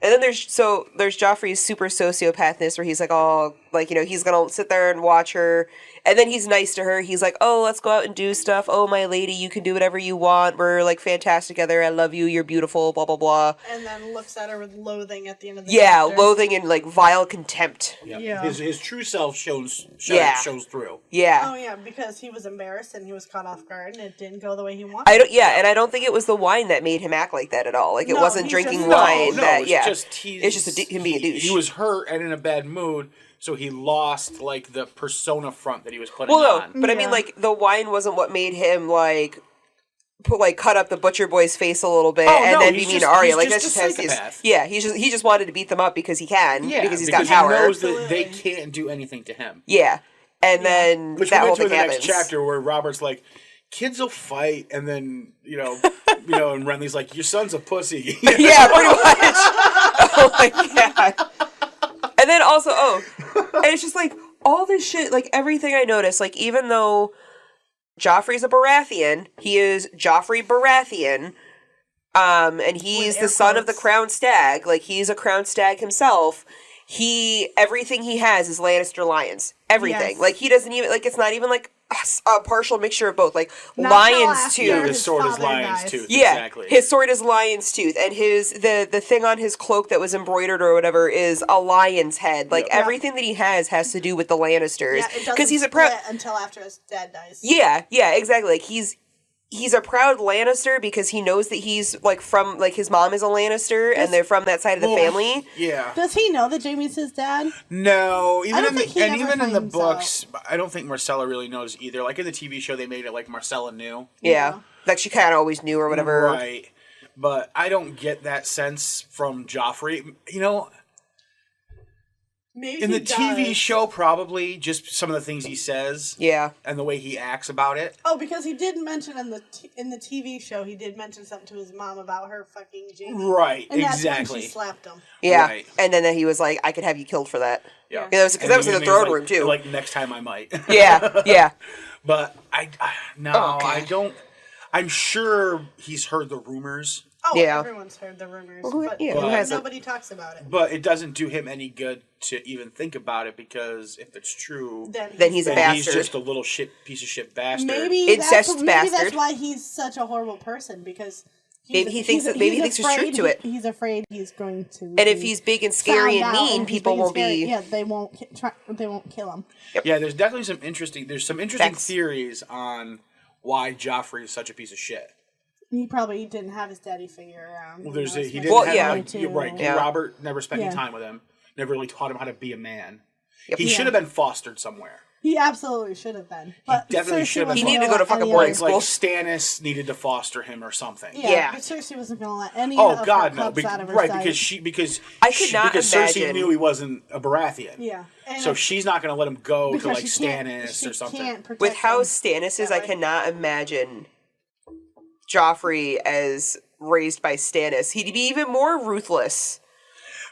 And then there's Joffrey's super sociopathness where he's like, oh, like, you know, he's going to sit there and watch her. And then he's nice to her. He's like, oh, let's go out and do stuff. Oh, my lady, you can do whatever you want. We're, like, fantastic together. I love you. You're beautiful, blah, blah, blah. And then looks at her with loathing at the end of the chapter. Loathing and, like, vile contempt. Yeah. His true self shows through. Yeah. Oh, yeah, because he was embarrassed and he was caught off guard and it didn't go the way he wanted. And I don't think it was the wine that made him act like that at all. Like, it wasn't drinking wine. It's just him being a douche. He was hurt and in a bad mood. So he lost, like, the persona front that he was putting on. But I mean, like, the wine wasn't what made him, like, cut up the butcher boy's face a little bit then be mean to Arya. Like, that's just how he just wanted to beat them up because he can. Yeah, because he's got power. He knows that they can't do anything to him. Yeah. And then which that whole thing happens. Which the next chapter where Robert's like, kids will fight, and then, you know, and Renly's like, your son's a pussy. Yeah, pretty much. Oh, my God. And then also, and it's just like, all this shit, like, everything I noticed, like, even though Joffrey's a Baratheon, he is Joffrey Baratheon, and he's the son of the Crown Stag, like, he's a Crown Stag himself, everything he has is Lannister lions. Everything. Yes. Like, he doesn't even, like, it's not even, like, a partial mixture of both. Like, lion's tooth. His sword is lion's tooth. Yeah, exactly. His sword is lion's tooth, and the thing on his cloak that was embroidered or whatever is a lion's head. Like, everything that he has to do with the Lannisters. Yeah, it doesn't split until after his dad dies. Yeah, exactly. Like, he's a proud Lannister because he knows that he's, like, from, like, his mom is a Lannister and they're from that side of the family. Yeah. Does he know that Jaime's his dad? No. Even in the books, I don't think Marcella really knows either. Like, in the TV show, they made it like Marcella knew. Yeah. Like, she kind of always knew or whatever. Right. But I don't get that sense from Joffrey. You know... Maybe in the TV show, probably just some of the things he says, and the way he acts about it. Oh, because he did mention in the TV show, he did mention something to his mom about her fucking Jaime. Right, and exactly. That's when she slapped him. Yeah, right. And then he was like, "I could have you killed for that." Yeah, because that was in the throne room too. Like next time I might. Yeah. But I I'm sure he's heard the rumors. Oh, Yeah. everyone's heard the rumors, Well, but who hasn't? nobody talks about it. But it doesn't do him any good to even think about it, because if it's true, Then he's a then bastard. he's just a little piece of shit bastard. Maybe Incest that's bastard. why he's such a horrible person, because Maybe he thinks there's truth to it. He's afraid he's going to. And if he's big and scary and mean, people won't be. Yeah, they won't kill him. Yeah, there's definitely some interesting Facts. theories on why Joffrey is such a piece of shit. He probably didn't have his daddy figure around. Well, he didn't Well, have yeah. you're right. Yeah. Robert never spent any Yeah. time with him. Never really taught him how to be a man. Yep. He should have been fostered somewhere. He absolutely should have been. But definitely Cersei should have been. wasn't He needed to gonna go to let fucking any boarding of- school. Like Stannis needed to foster him or something. Yeah. But Cersei wasn't going to let any Oh of God, her no! cubs out of her Right, sight. because I could not because imagine. Cersei knew he wasn't a Baratheon. Yeah. And So she's not going to let him go to because like she can't- Stannis she or something. can't protect With how him Stannis is, that I way. cannot imagine Joffrey as raised by Stannis. He'd be even more ruthless.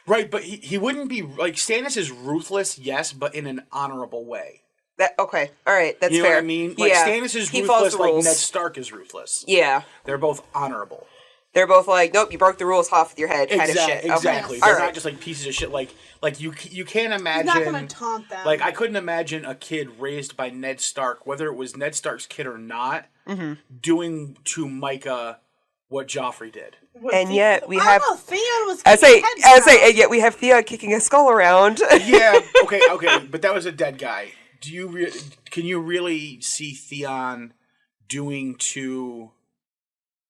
Right, but he wouldn't be like Stannis is ruthless, yes, but in an honorable way. That okay? All right, that's You know fair. what I mean? Like yeah, Stannis is he follows ruthless, the like rules. Ned Stark is ruthless. Yeah, They're both honorable. they're both like, nope, you broke the rules, off with your head, kind of shit. Exactly. Okay. They're All not right. just like pieces of shit. Like you can't imagine. He's not going to taunt them. Like I couldn't imagine a kid raised by Ned Stark, whether it was Ned Stark's kid or not, doing to Micah what Joffrey did. And yet we I have, don't know, Theon was as kicking heads out. and yet we have Theon kicking a skull around. Yeah, okay, but that was a dead guy. Can you really see Theon doing to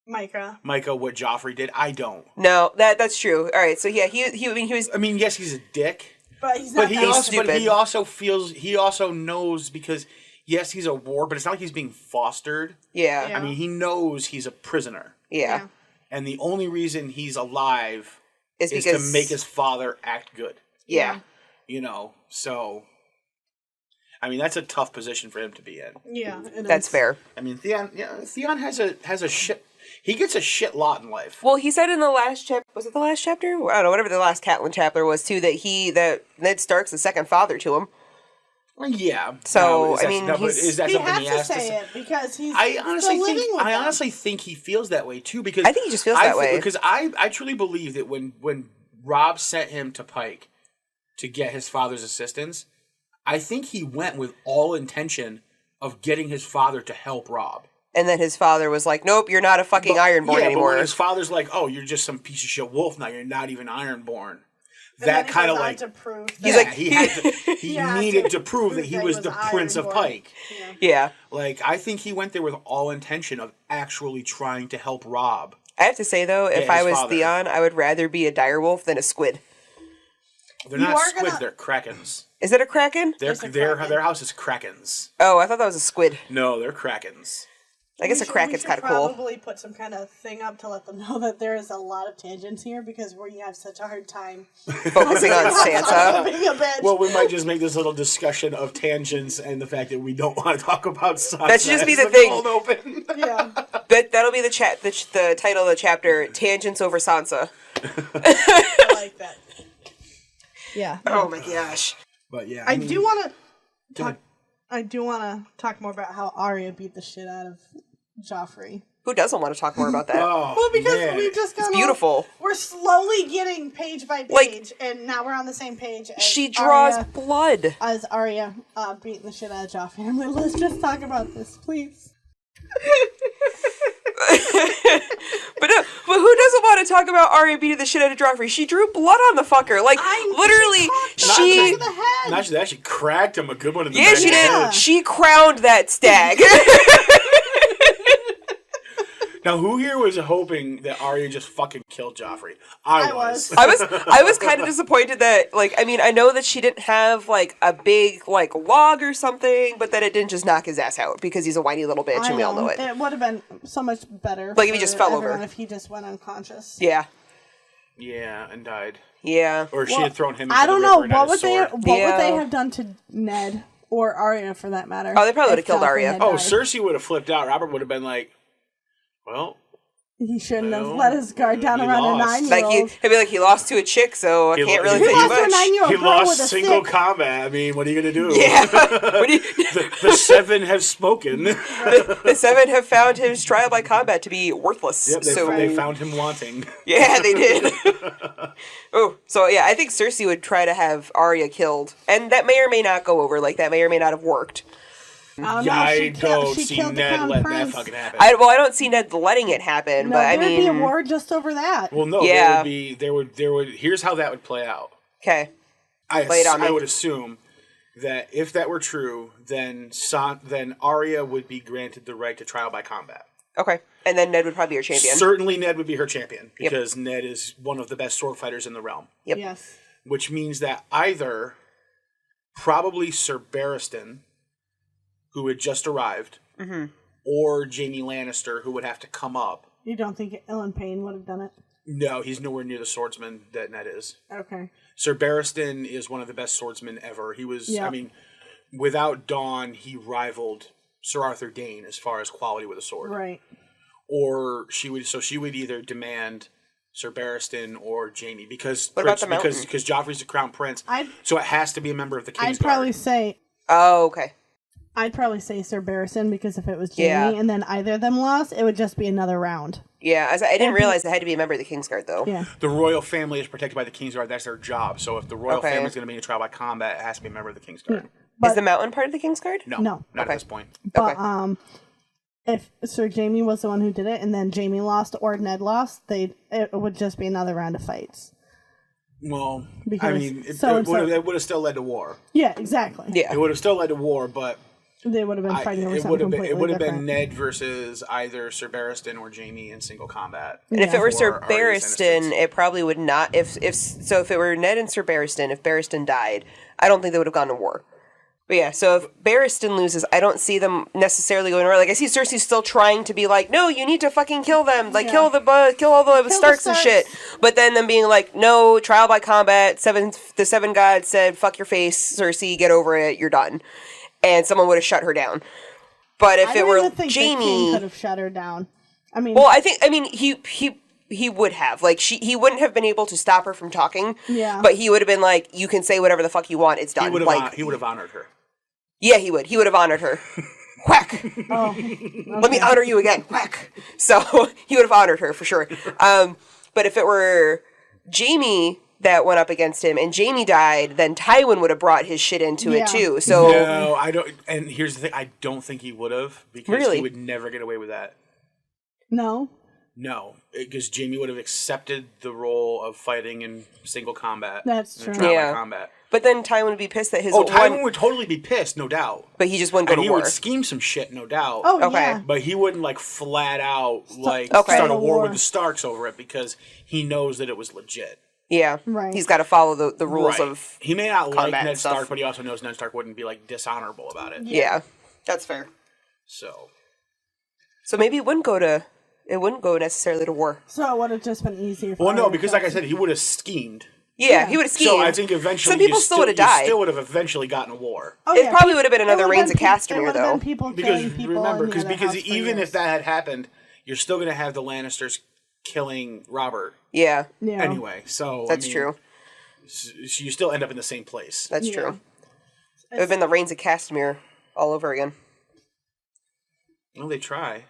Micah. Micah what Joffrey did? I don't. No, that's true. All right, so yeah, he was. I mean, yes, he's a dick, But he's not but he that also stupid. he also knows, because yes, he's a ward, but it's not like he's being fostered. Yeah, Yeah. I mean, he knows he's a prisoner, yeah. and the only reason he's alive Is is because to make his father act good. yeah. You know, so I mean, that's a tough position for him to be in. Yeah, it That's is. fair. I mean, Theon has a shit. He gets a shit lot in life. Well, he said in the last chapter, was it the last chapter? I don't know, whatever the last Catelyn chapter was too, that Ned Stark's the second father to him. Well, yeah. So, is I that- mean, but he's- is that He something he has has to say it because he's I honestly still living think with them. honestly think he feels that way too, because I think he just feels that way. Because I truly believe that when Robb sent him to Pike to get his father's assistance, I think he went with all intention of getting his father to help Robb. And then his father was like, nope, you're not a fucking Ironborn But anymore. when his father's like, "Oh, you're just some piece of shit wolf now. You're not even Ironborn." And That then he kind of goes on like to prove He's that- like- he had to, he Yeah, needed to to prove that he was the Prince of Ironborn. Pike. Yeah. Yeah. Like, I think he went there with all intention of actually trying to help Robb. I have to say, though, if his I was father. Theon, I would rather be a direwolf than a squid. They're You not are squids, gonna- they're krakens. Is it a kraken? Their It's a kraken. their house is krakens. Oh, I thought that was a squid. No, they're krakens. I guess We a should- kraken's we kind should of cool. Probably put some kind of thing up to let them know that there is a lot of tangents here because we have such a hard time Focusing on Sansa. being a bitch. Well, we might just make this little discussion of tangents and the fact that we don't want to talk about Sansa. That should just be as the the thing. cold open. Yeah, That'll be the title of the chapter, Tangents Over Sansa. I like that. Yeah. Oh my gosh. But yeah, I mean, do want to ahead. talk. I do want to talk more about how Arya beat the shit out of Joffrey. Who doesn't want to talk more about that? Oh, Well, because man. we've just gone. It's beautiful. We're slowly getting page by Like- page, and now we're on the same page. As She draws Arya, blood. as Arya beating the shit out of Joffrey. I'm like, let's just talk about this, please. But who doesn't want to talk about Arya beating the shit out of Joffrey? She drew blood on the fucker. Like, literally, She to the head. Not that she cracked him a good one in the Yeah, back she of the did. head. She crowned that stag. Now, who here was hoping that Arya just fucking killed Joffrey? I was. I was kind of disappointed that, like, I mean, I know that she didn't have, like, a big, like, log or something, but that it didn't just knock his ass out because he's a whiny little bitch and we all know it. It would have been so much better. Like, if he for just fell everyone over. If he just went unconscious. Yeah. Yeah, and died. Yeah. Or she had thrown him into I don't the know river and had what a would they sword. what would they Yeah. have done to Ned or Arya for that matter. Oh, they probably if would've killed Joffrey Arya. had Oh, died. Cersei would have flipped out. Robert would have been like, well, He shouldn't have Well, let his guard down he around lost. a 9-year-old. Like he'd be like, he lost to a chick, so I can't really he say lost to a much. 9-year-old He girl lost with a single stick. combat. I mean, what are you going to do? Yeah. What do you, The seven have spoken. the seven have found his trial by combat to be worthless. Yep, so they found him wanting. yeah, they did. Oh, so yeah, I think Cersei would try to have Arya killed, and that may or may not go over. Like that may or may not have worked. I don't Yeah, know. I don't She see killed the Ned Crown letting that Prince. fucking happen. I don't see Ned letting it happen, No, but I there'd mean, be a war just over that. Well, no, Yeah. there would. Here's how that would play out. okay, Lay it on me. I would assume that if that were true, then Arya would be granted the right to trial by combat. okay, and then Ned would probably be your champion. Certainly, Ned would be her champion because Ned is one of the best sword fighters in the realm. Yep. Yes. Which means that either probably Sir Barristan, who had just arrived, or Jaime Lannister, who would have to come up. You don't think Ellen Payne would have done it? No, he's nowhere near the swordsman that Ned is. Okay. Sir Barristan is one of the best swordsmen ever. He was, Yeah. I mean, without Dawn, he rivaled Sir Arthur Dane as far as quality with a sword. Right. Or she would either demand Sir Barristan or Jaime because What about the mountain? because Joffrey's the crown prince. I'd- So it has to be a member of the Kingsguard. I'd probably say Oh, okay. Sir Barristan because if it was Jaime Yeah. and then either of them lost, it would just be another round. Yeah, I didn't realize it had to be a member of the Kingsguard though. Yeah. The royal family is protected by the Kingsguard. That's their job. So if the royal Okay. family is going to be in a trial by combat, it has to be a member of the Kingsguard. But, Is the mountain part of the Kingsguard? No, No. not Okay. at this point. but Okay. if Sir Jaime was the one who did it and then Jaime lost or Ned lost, it would just be another round of fights. Well, I Because mean, it so-and-so- would have still led to war. Yeah, exactly. Yeah. It would have still led to war, but They would have been fighting over it something would have been completely different. Ned versus either Sir Barristan or Jaime in single combat. And if it were Sir Or Arya's Barristan, innocence. it probably would not. If it were Ned and Sir Barristan, if Barristan died, I don't think they would have gone to war. But yeah, so if Barristan loses, I don't see them necessarily going to war. Like I see Cersei still trying to be like, no, you need to fucking kill them, like Yeah. kill all the Starks and shit. But then them being like, no, trial by combat. The seven gods said, fuck your face, Cersei, get over it, you're done. And someone would have shut her down. But if I it don't were even think the king Jaime, could have shut her down. I mean, well, I mean, he would have. Like, he wouldn't have been able to stop her from talking. Yeah. But he would have been like, you can say whatever the fuck you want, it's done. He would have honored her. Yeah, he would. He would have honored her. Whack! oh, Let me honor you again. Whack! So, he would have honored her, for sure. But if it were Jaime that went up against him and Jaime died, then Tywin would have brought his shit into Yeah. it, too. So, No, I don't. And here's the thing: I don't think he would have because Really? he would never get away with that. no. No, because Jaime would have accepted the role of fighting in single combat. That's in true. trial by Yeah. combat. but then Tywin would be pissed that his Tywin would totally be pissed, no doubt. but he just wouldn't go And to he war. would scheme some shit, no doubt. Oh, Okay. yeah. But he wouldn't like flat out like Okay. start a A war war. with the Starks over it because he knows that it was legit. Yeah. Right. He's got to follow the rules Right. of. He may not like combat and Ned stuff. Stark, but he also knows Ned Stark wouldn't be like dishonorable about it. Yeah. That's fair. So So maybe it wouldn't go necessarily to war. So it would have just been easier for well, no, her to because kill like I said, he would have schemed. Yeah, he would have schemed. So I think eventually some people you still would have you died. still would have eventually gotten a war. Oh, It yeah, probably would have been it another would've Reigns been of Castamere, it would've though. been people Because killing people remember, in the other because house for even years. if that had happened, you're still going to have the Lannisters killing Robert Yeah, Yeah. anyway. So that's true. So you still end up in the same place. That's Yeah. true. It would have been the Reigns of Castamere all over again. Well, they try.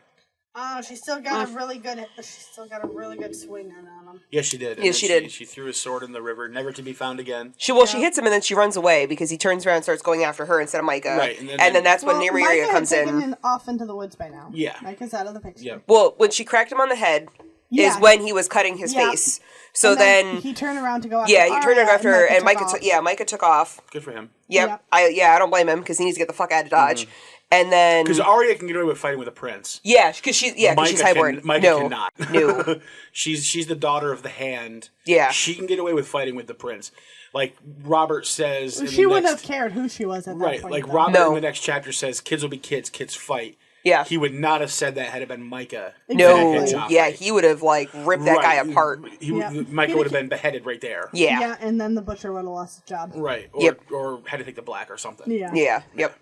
Oh, she's still got a really good swing on him. Yes, she did. And Yeah, then she did. She threw his sword in the river, never to be found again. She hits him and then she runs away because he turns around and starts going after her instead of Micah. Right, and and then that's when Micah Nymeria had comes taken in. him off into the woods by now. Yeah. Micah's out of the picture. Yeah. Well, when she cracked him on the head Yeah. is when he was cutting his Yeah. face. So And then he turned around to go after yeah, he turned Arya, after her and Micah took off. Micah took off. Good for him. Yep. Yep. I don't blame him because he needs to get the fuck out of Dodge. And then Because Arya can get away with fighting with a prince. yeah, because she's highborn. Micah No, cannot. no. she's the daughter of the Hand. Yeah. She can get away with fighting with the prince. Like Robert says. in She the wouldn't next, have cared who she was at that Right, point. like though. Robert No. in the next chapter says, "Kids will be kids. Kids fight." Yeah. He would not have said that had it been Micah. No, Exactly. Joffrey. yeah, he would have like ripped that guy Right. apart. Yeah. Micah would have been beheaded right there. Yeah, Yeah, and then the butcher would have lost his job. Right. Or, Yep. or had to take the black or something. Yeah. yeah, yep.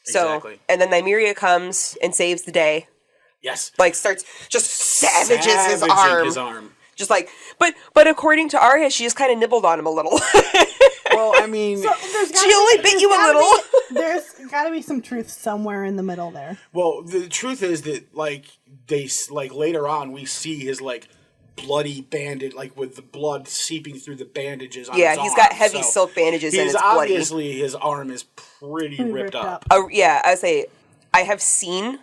So Exactly. and then Nymeria comes and saves the day Yes. Like, starts just savages his Savaging arm. Just like, but according to Arya, she just kind of nibbled on him a little. Well, I mean, she only bit you a little. There's got to be some truth somewhere in the middle there. well, the truth is that like later on we see his like bloody bandage, like with the blood seeping through the bandages on his arm. He's got heavy silk bandages and it's bloody. Obviously his arm is pretty ripped up. Yeah, I say I have seen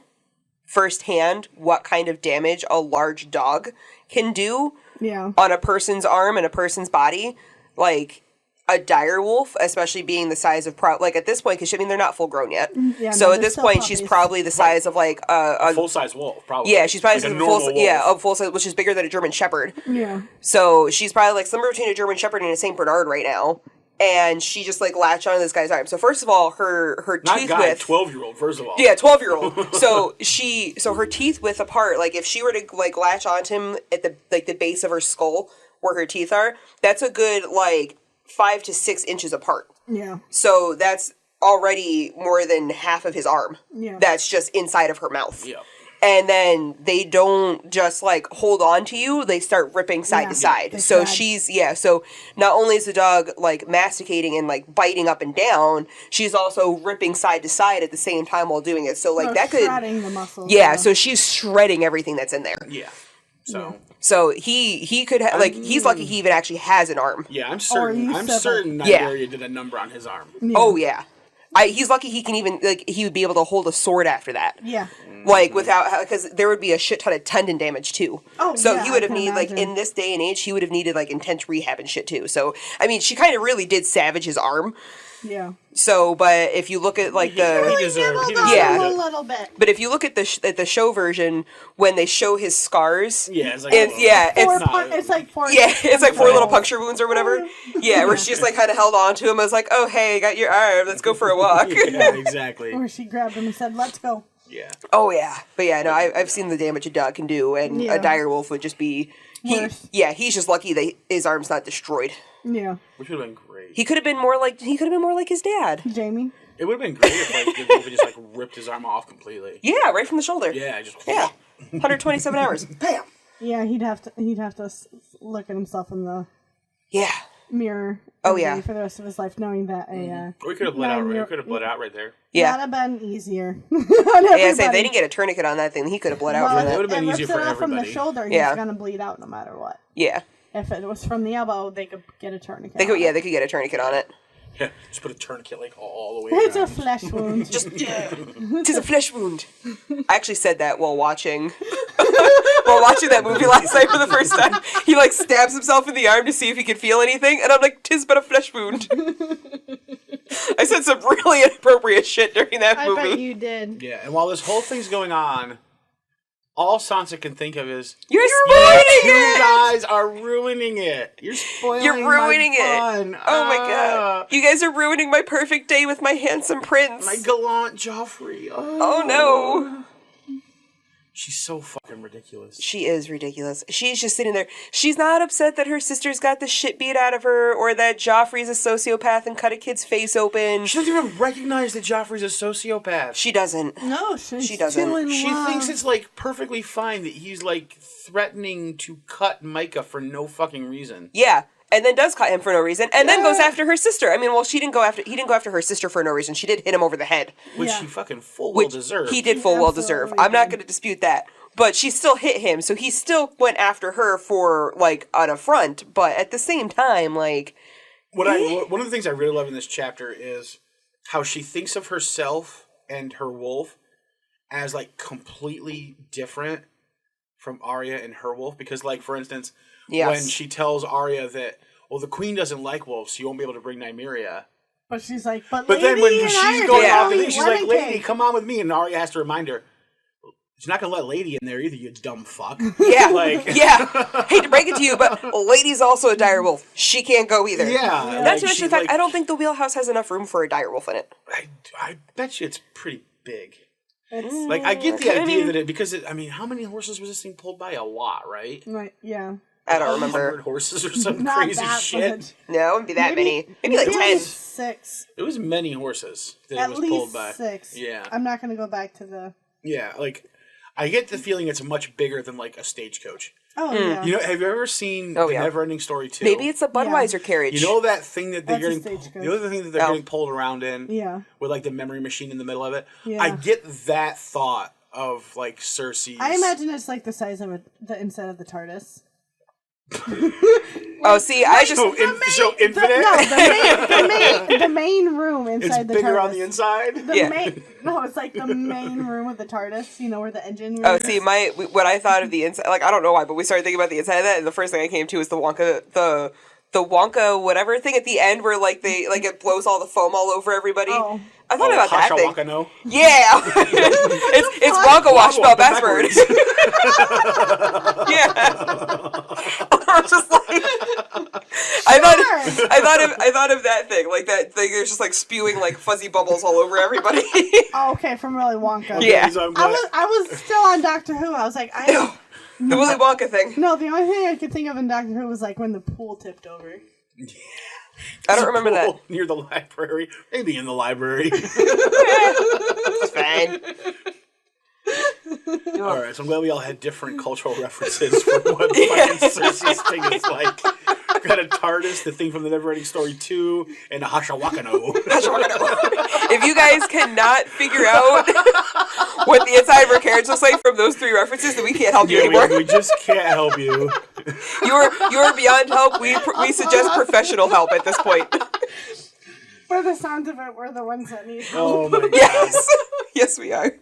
firsthand what kind of damage a large dog can do on a person's arm and a person's body. Like, a dire wolf, especially being the size of like at this point, because I mean they're not full grown yet. So at this point, she's probably the size of like a full size wolf. Probably. Yeah, she's probably like a full size, which is bigger than a German Shepherd. Yeah. So she's probably like somewhere between a German Shepherd and a Saint Bernard right now. And she just like latched onto this guy's arm. So first of all, her not teeth guy, width 12-year-old. First of all, yeah, 12-year-old. So her teeth width apart. Like if she were to like latch onto him at the base of her skull where her teeth are, that's a good like 5 to 6 inches apart. Yeah. So that's already more than half of his arm. Yeah. That's just inside of her mouth. Yeah. And then they don't just like hold on to you, they start ripping side to side. So so not only is the dog like masticating and like biting up and down, she's also ripping side to side at the same time while doing it. So like that could shredding the muscles. Yeah, so she's shredding everything that's in there. Yeah. So he could like he's lucky he even actually has an arm. Yeah, I'm certain Arya did a number on his arm. Yeah. Oh yeah. He's lucky he can even like he would be able to hold a sword after that. Yeah. Like without because there would be a shit ton of tendon damage too. Oh, so yeah, he would have I can needed like imagine. in this day and age he would have needed like intense rehab and shit too. So I mean she kind of really did savage his arm. Yeah. So but if you look at like He deserved a it. little bit. But if you look at the show version when they show his scars, it's like It's like four. it's like 4 little puncture wounds or whatever. Yeah, where she just like kind of held on to him. I was like, oh hey, I got your arm. Let's go for a walk. Yeah, exactly. Where she grabbed him and said, "Let's go." Yeah. Oh yeah, but yeah, no, I've seen the damage a dog can do, and a dire wolf would just be. He's just lucky that his arm's not destroyed. Yeah. Which would have been great. He could have been more like his dad. Jamie. It would have been great if like the wolf had just like ripped his arm off completely. Yeah, right from the shoulder. Yeah, just 127 hours. Bam. Yeah, he'd have to look at himself in the mirror. Oh yeah. For the rest of his life, knowing that Or he could have bled out. He could have bled out right there. Yeah. That'd have been easier. Yeah, say if they didn't get a tourniquet on that thing, he could have bled out from It that. would have been easier for everybody. From the shoulder, he's gonna bleed out no matter what. Yeah. If it was from the elbow, they could get a tourniquet. They could get a tourniquet on it. Yeah, just put a tourniquet like all the way It's around. a flesh wound. Tis a flesh wound. I actually said that while watching that movie last night for the first time. He like stabs himself in the arm to see if he could feel anything, and I'm like, tis but a flesh wound. I said some really inappropriate shit during that movie. I bet you did. Yeah, and while this whole thing's going on, all Sansa can think of is You're ruining it. You guys are ruining it. You're spoiling. You're ruining my fun. it. Oh my god! You guys are ruining my perfect day with my handsome prince. My gallant Joffrey. Oh no! She's so fucking ridiculous. She is ridiculous. She's just sitting there. She's not upset that her sister's got the shit beat out of her, or that Joffrey's a sociopath and cut a kid's face open. She doesn't even recognize that Joffrey's a sociopath. She doesn't. No, she doesn't. She thinks it's like perfectly fine that he's like threatening to cut Micah for no fucking reason. Yeah. And then does cut him for no reason, and then goes after her sister. I mean, well, he didn't go after her sister for no reason. She did hit him over the head. Which he fucking full well deserved. He did full well deserve. I'm not going to dispute that. But she still hit him, so he still went after her for, like, an affront. But at the same time, like... One of the things I really love in this chapter is how she thinks of herself and her wolf as, like, completely different from Arya and her wolf. Because, like, for instance... Yes. When she tells Arya that, well, the queen doesn't like wolves, so you won't be able to bring Nymeria. But she's like, but then when she's going off the thing, she's like, lady, lady, come on with me. And Arya has to remind her, she's not going to let lady in there either, you dumb fuck. Yeah, hate to break it to you, but lady's also a dire wolf. She can't go either. Yeah. Not to mention the fact, I don't think the wheelhouse has enough room for a dire wolf in it. I bet you it's pretty big. Like, I get the idea that because how many horses was this thing pulled by? A lot, right? Right, yeah. I don't remember. 100 horses or some crazy shit. Much. No, it wouldn't be that many. Maybe like 10. 6. It was many horses that At it was least pulled by. 6. Yeah. I'm not going to go back to the... Yeah, like, I get the feeling it's much bigger than like a stagecoach. Oh, yeah. You know, have you ever seen the Neverending Story 2? Maybe it's a Budweiser carriage. You know that thing that they're That's a getting, stagecoach. you know the thing that they're getting pulled around in? Yeah. With like the memory machine in the middle of it? Yeah. I get that thought of like Cersei's. I imagine it's like the size of the inside of the TARDIS. Oh, see, I just... So infinite? The main room inside the TARDIS. It's bigger on the inside? It's like the main room of the TARDIS, you know, where the engine room is. See, what I thought of the inside, like, I don't know why, but we started thinking about the inside of that, and the first thing I came to is the Wonka whatever thing at the end where, like, it blows all the foam all over everybody. Oh. I thought about that thing. Wakano? Yeah! it's Wonka Wash spelled backwards. Yeah. I was just like... I thought of that thing, like that thing. There's just like spewing like fuzzy bubbles all over everybody. Oh, okay, from Willy Wonka. Yeah, I was still on Doctor Who. I was like, the Willy Wonka thing. No, the only thing I could think of in Doctor Who was like when the pool tipped over. I don't remember that. Near the library, maybe in the library. It's fine. All right, so I'm glad we all had different cultural references for what fucking Cersei's thing is like. Got a TARDIS, the thing from the Neverending Story 2, and a Hashawakano. If you guys cannot figure out what the inside of her carriage looks like from those 3 references, then we can't help you anymore. We just can't help you. You're beyond help. We suggest professional help at this point. For the sounds of it, we're the ones that need help. Oh my god. Yes, we are.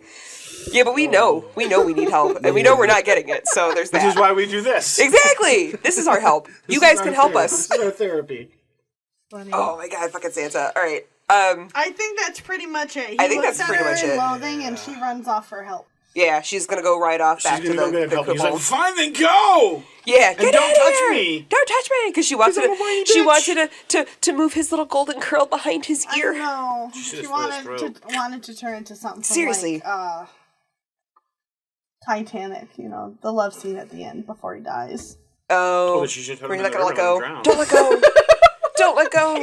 Yeah, but we know we need help, and we know we're not getting it, so there's that. Which is why we do this. Exactly! This is our help. You guys can help us. This is our therapy. Funny. Oh my god, fucking Santa. Alright. I think that's pretty much it. I think that's pretty much it. Loathing, and she runs off for help. Yeah, she's gonna go right off back to the help. He's like, fine, then go! Yeah, and don't touch me! Don't touch me! Because she wanted to move his little golden curl behind his ear. I know. She wanted to turn into something from seriously. Like, Titanic, you know, the love scene at the end before he dies. Oh, she should we're not gonna let go. Don't let go. Don't let go.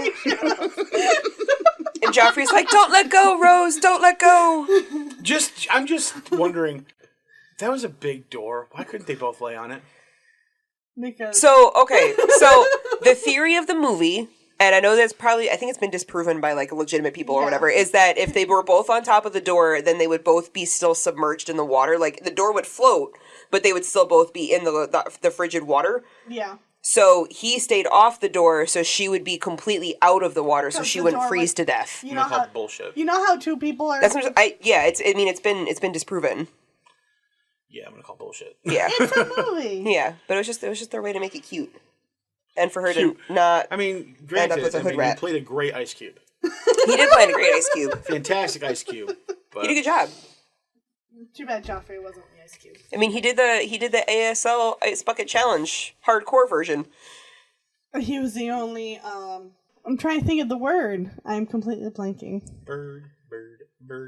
And Joffrey's like, don't let go, Rose. Don't let go. I'm just wondering, that was a big door. Why couldn't they both lay on it? Because so the theory of the movie, and I know that's probably, I think it's been disproven by like legitimate people or whatever, is that if they were both on top of the door, then they would both be still submerged in the water. Like the door would float, but they would still both be in the frigid water. Yeah. So he stayed off the door, so she would be completely out of the water, so she wouldn't freeze to death. You know how bullshit. You know how 2 people are. That's what it's been disproven. Yeah, I'm gonna call bullshit. Yeah, it's a movie. Yeah, but it was just their way to make it cute. And for her to not end up with a hood rat. He played a great Ice Cube. He did play a great Ice Cube. Fantastic Ice Cube. But he did a good job. Too bad Joffrey wasn't the Ice Cube. I mean, he did the ASL Ice Bucket Challenge hardcore version. He was the only. I'm trying to think of the word. I'm completely blanking. Bird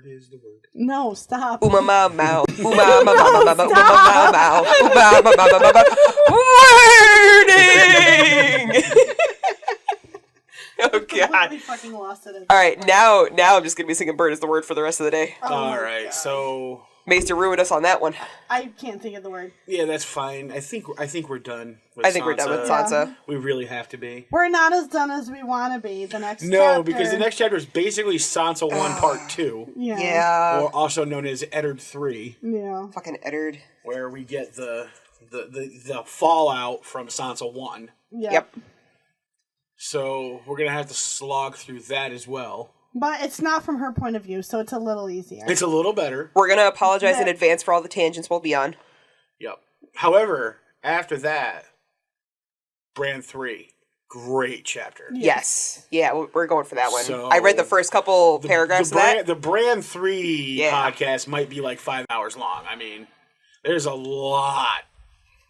is the word. No, stop. Ooma ma mau. Ooma ma ma ma ma ma ma mau. Ooma ma ma ma ma. Wording. Oh god. Fucking lost it. All right, now I'm just gonna be singing "Bird is the word" for the rest of the day. All right, so Maester ruined us on that one. I can't think of the word. Yeah, that's fine. I think we're done. We're done with Sansa. Yeah. We really have to be. We're not as done as we want to be. The next chapter. Because the next chapter is basically Sansa 1 Part 2. Yeah. Or also known as Eddard 3. Yeah. Fucking Eddard. Where we get the fallout from Sansa 1. Yep. So we're gonna have to slog through that as well. But it's not from her point of view, so it's a little easier. It's a little better. We're gonna apologize in advance for all the tangents we'll be on. Yep. However, after that, Bran 3, great chapter. Yes. Yeah, we're going for that one. So I read the first couple paragraphs of that. The Bran 3 podcast might be like 5 hours long. I mean, there's a lot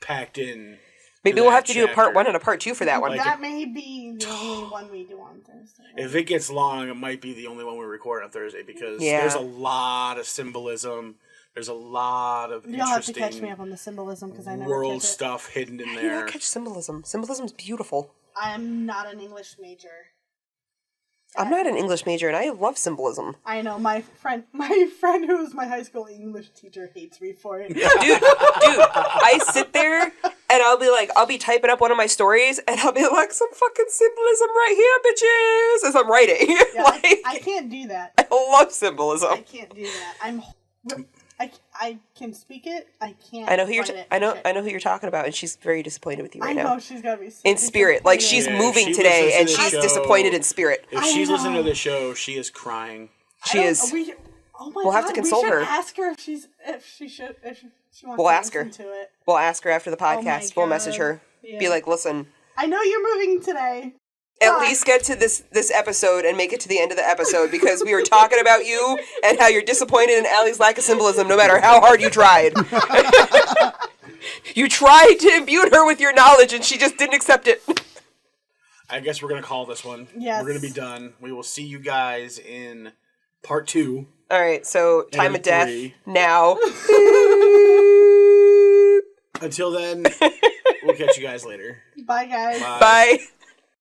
packed in. Maybe we'll have to do a part 1 and a part 2 for that one. That may be the only one we do on Thursday. If it gets long, it might be the only one we record on Thursday because there's a lot of symbolism. There's a lot of You'll have to catch me up on the symbolism because I never world stuff hidden in there. You don't catch symbolism. Symbolism's beautiful. I am not an English major. I'm not an English major, and I love symbolism. I know my friend who was my high school English teacher hates me for it. Dude, I sit there and I'll be typing up one of my stories, and I'll be like, some fucking symbolism right here, bitches, as I'm writing. Yeah, I can't do that. I love symbolism. I can't do that. I can speak it. I can't. I know who you're. write it. I know who you're talking about, and she's very disappointed with you right I know now. she's gotta be In spirit, like she's moving today, and she's disappointed in spirit. If she's listening to this show, she is crying. She is. Oh my We'll have God, to consult we should her. Ask her if she wants We'll to ask her. listen to it. We'll ask her after the podcast. We'll God. message her. Yeah. Be like, listen. I know you're moving today. At least get to this episode and make it to the end of the episode, because we were talking about you and how you're disappointed in Allie's lack of symbolism no matter how hard you tried. You tried to imbue her with your knowledge and she just didn't accept it. I guess we're going to call this one. Yes. We're going to be done. We will see you guys in part 2. All right, so time of death 3. now. Until then, we'll catch you guys later. Bye, guys. Bye.